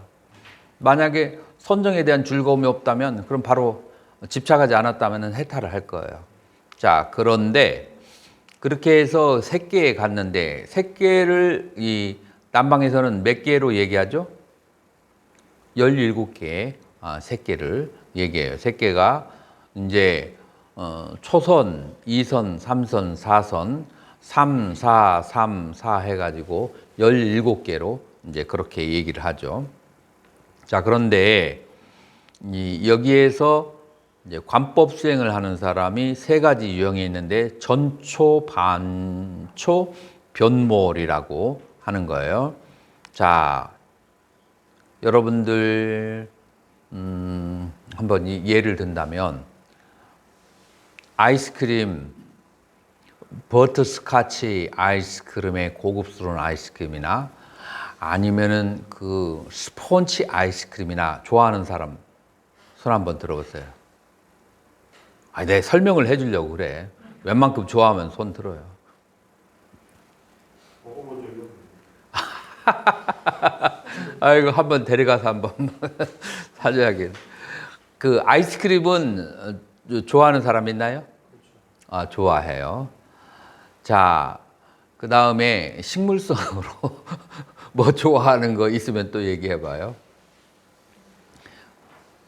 만약에 선정에 대한 즐거움이 없다면 그럼 바로 집착하지 않았다면 해탈을 할 거예요. 자, 그런데 그렇게 해서 색계에 갔는데 색계를 이 남방에서는 몇 개로 얘기하죠? 17개 색계를 얘기해요. 색계가 이제 초선, 2선, 3선, 4선, 3, 4, 3, 4 해가지고 17개로 이제 그렇게 얘기를 하죠. 자, 그런데 여기에서 이제 관법 수행을 하는 사람이 세 가지 유형이 있는데 전초, 반초, 변몰이라고 하는 거예요. 자, 여러분들 한번 예를 든다면 아이스크림, 버터스카치 아이스크림의 고급스러운 아이스크림이나 아니면은 그 스폰지 아이스크림이나 좋아하는 사람 손 한번 들어보세요. 내가 설명을 해주려고 그래. 웬만큼 좋아하면 손 들어요. 먹어본 적이 없는데. 아이고, 한번 데려가서 한번 사줘야겠네. 그 아이스크림은 좋아하는 사람 있나요? 좋아해요. 자, 그 다음에 식물성으로 뭐 좋아하는 거 있으면 또 얘기해봐요.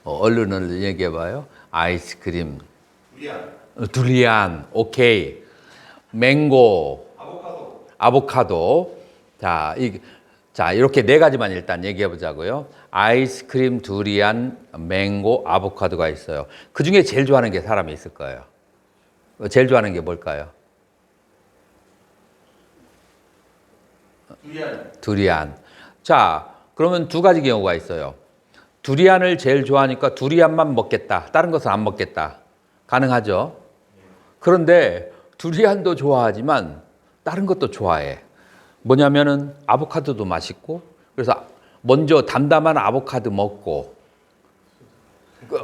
얼른 얘기해봐요. 아이스크림. 두리안, 오케이. 맹고, 아보카도. 자, 이렇게 네 가지만 일단 얘기해 보자고요. 아이스크림, 두리안, 맹고, 아보카도가 있어요. 그 중에 제일 좋아하는 게 사람이 있을 거예요. 제일 좋아하는 게 뭘까요? 두리안. 자, 그러면 두 가지 경우가 있어요. 두리안을 제일 좋아하니까 두리안만 먹겠다. 다른 것은 안 먹겠다. 가능하죠? 그런데 두리안도 좋아하지만 다른 것도 좋아해. 뭐냐면은 아보카도도 맛있고, 그래서 먼저 담담한 아보카도 먹고,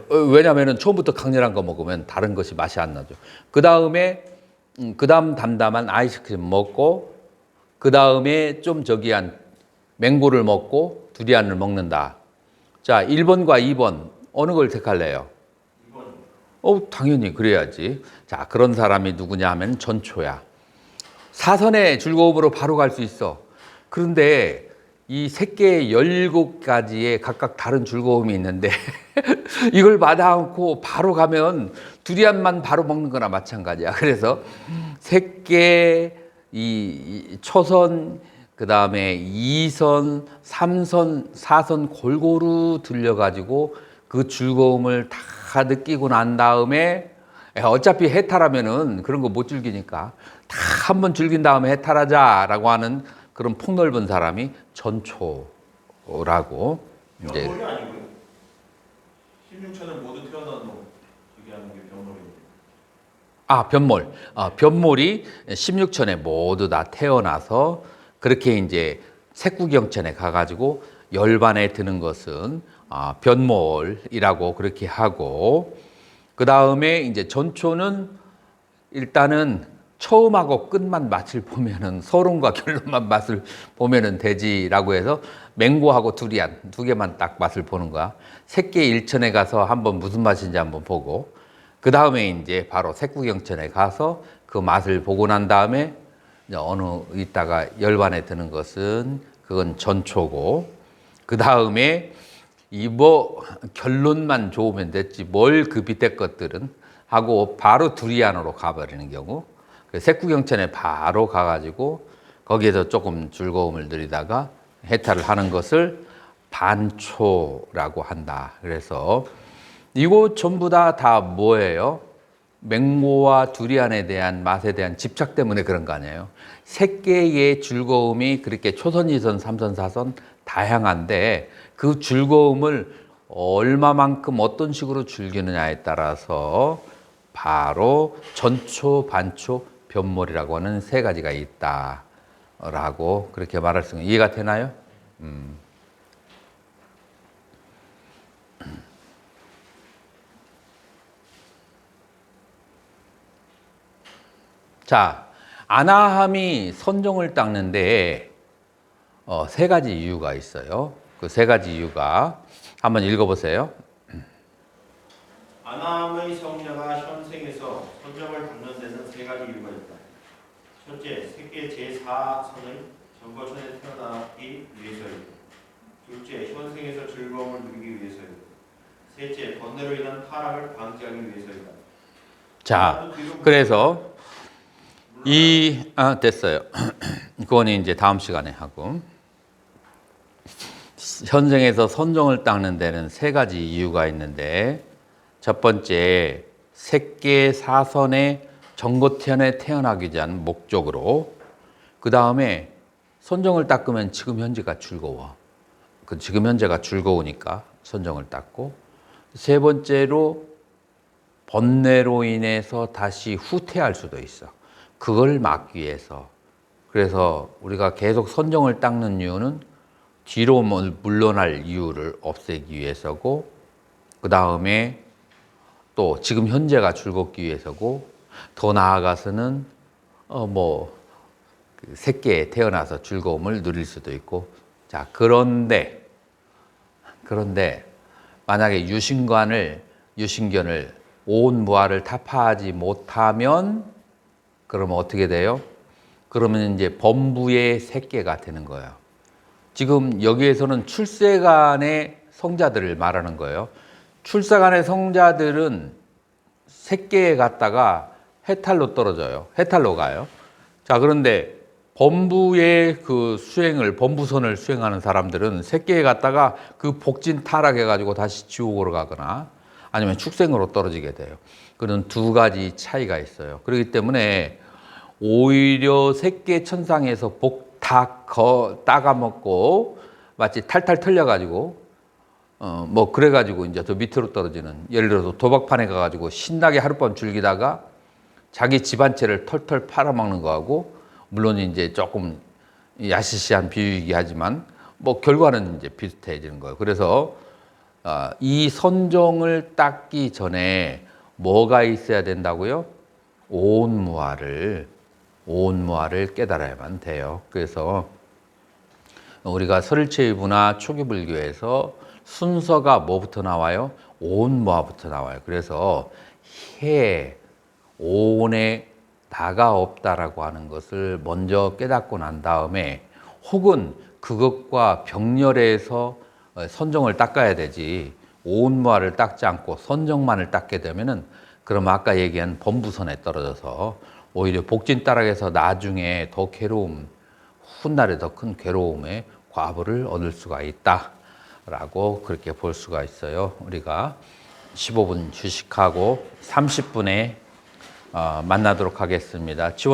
왜냐면은 처음부터 강렬한 거 먹으면 다른 것이 맛이 안 나죠. 그 다음에 그다음 담담한 아이스크림 먹고, 그 다음에 좀 저기한 맹고를 먹고 두리안을 먹는다. 자, 1번과 2번 어느 걸 택할래요? 2번. 당연히 그래야지. 자, 그런 사람이 누구냐 하면 전초야. 사선의 즐거움으로 바로 갈 수 있어. 그런데 이 색계 17가지의 각각 다른 즐거움이 있는데 이걸 마다 않고 바로 가면 두리안만 바로 먹는 거나 마찬가지야. 그래서 색계, 이 초선, 그 다음에 2선, 3선, 4선 골고루 들려가지고 그 즐거움을 다 느끼고 난 다음에 어차피 해탈하면은 그런 거 못 즐기니까 다 한번 즐긴 다음에 해탈하자라고 하는 그런 폭넓은 사람이 전초라고 이제. 변몰이 아니고요. 16천은 모두 태어난 후 저기 하는 게 변몰입니다. 변몰. 변몰이 16촌에 모두 다 태어나서 그렇게 이제 색구경천에 가가지고 열반에 드는 것은 변몰이라고 그렇게 하고, 그 다음에 이제 전초는 일단은 처음하고 끝만 맛을 보면은 서론과 결론만 맛을 보면은 되지라고 해서 맹고하고 두리안 두 개만 딱 맛을 보는 거야. 새끼 일천에 가서 한번 무슨 맛인지 한번 보고, 그 다음에 이제 바로 색구경천에 가서 그 맛을 보고 난 다음에 이제 어느 이따가 열반에 드는 것은 그건 전초고, 그 다음에 이 뭐 결론만 좋으면 됐지 뭘 그 밑에 것들은 하고 바로 두리안으로 가버리는 경우, 색구경천에 바로 가가지고 거기에서 조금 즐거움을 누리다가 해탈을 하는 것을 반초라고 한다. 그래서 이거 전부 다 뭐예요? 맹고와 두리안에 대한 맛에 대한 집착 때문에 그런 거 아니에요. 색계의 즐거움이 그렇게 초선, 2선, 3선, 4선 다양한데 그 즐거움을 얼마만큼 어떤 식으로 즐기느냐에 따라서 바로 전초, 반초, 변몰이라고 하는 세 가지가 있다라고 그렇게 말할 수 있는, 이해가 되나요? 자, 아나함이 선종을 닦는데 세 가지 이유가 있어요. 그 세 가지 이유가 한번 읽어보세요. 아나함의 성녀가 현생에서 선정을 받는 데는 세 가지 이유가 있다. 첫째, 세계 제4선의 전거천에 태어나기 위해서이고, 둘째, 현생에서 즐거움을 누리기 위해서이고, 셋째, 번뇌로 인한 타락을 방지하기 위해서이다. 자, 그래서 됐어요. 그건 이제 다음 시간에 하고. 현생에서 선종을 닦는 데는 세 가지 이유가 있는데, 첫 번째, 색계 사선의 전거천에 태어나기 위한 목적으로, 그 다음에 선종을 닦으면 지금 현재가 즐거워. 그 지금 현재가 즐거우니까 선종을 닦고, 세 번째로 번뇌로 인해서 다시 후퇴할 수도 있어. 그걸 막기 위해서. 그래서 우리가 계속 선종을 닦는 이유는 뒤로 물러날 이유를 없애기 위해서고, 그 다음에 또 지금 현재가 즐겁기 위해서고, 더 나아가서는 새끼에 태어나서 즐거움을 누릴 수도 있고. 자, 그런데 만약에 유신견을 온 무아를 타파하지 못하면 그러면 어떻게 돼요? 그러면 이제 범부의 새끼가 되는 거예요. 지금 여기에서는 출세간의 성자들을 말하는 거예요. 출세간의 성자들은 새끼에 갔다가 해탈로 떨어져요. 해탈로 가요. 자, 그런데 범부의 그 범부선을 수행하는 사람들은 새끼에 갔다가 그 복진 타락해가지고 다시 지옥으로 가거나 아니면 축생으로 떨어지게 돼요. 그런 두 가지 차이가 있어요. 그렇기 때문에 오히려 새끼 천상에서 따가먹고 마치 탈탈 털려가지고 그래가지고 이제 더 밑으로 떨어지는, 예를 들어서 도박판에 가가지고 신나게 하룻밤 즐기다가 자기 집안채를 털털 팔아먹는 거하고, 물론 이제 조금 야시시한 비유이긴 하지만 결과는 이제 비슷해지는 거예요. 그래서 이 선종을 닦기 전에 뭐가 있어야 된다고요? 온 무아를 깨달아야만 돼요. 그래서 우리가 설일체유부나 초기불교에서 순서가 뭐부터 나와요? 온 무아부터 나와요. 그래서 온에 나가 없다라고 하는 것을 먼저 깨닫고 난 다음에, 혹은 그것과 병렬해서 선정을 닦아야 되지, 온 무아를 닦지 않고 선정만을 닦게 되면은 그럼 아까 얘기한 범부선에 떨어져서 오히려 복진 따라해서 나중에 더 괴로움, 훗날에 더 큰 괴로움의 과보를 얻을 수가 있다라고 그렇게 볼 수가 있어요. 우리가 15분 휴식하고 30분에 만나도록 하겠습니다.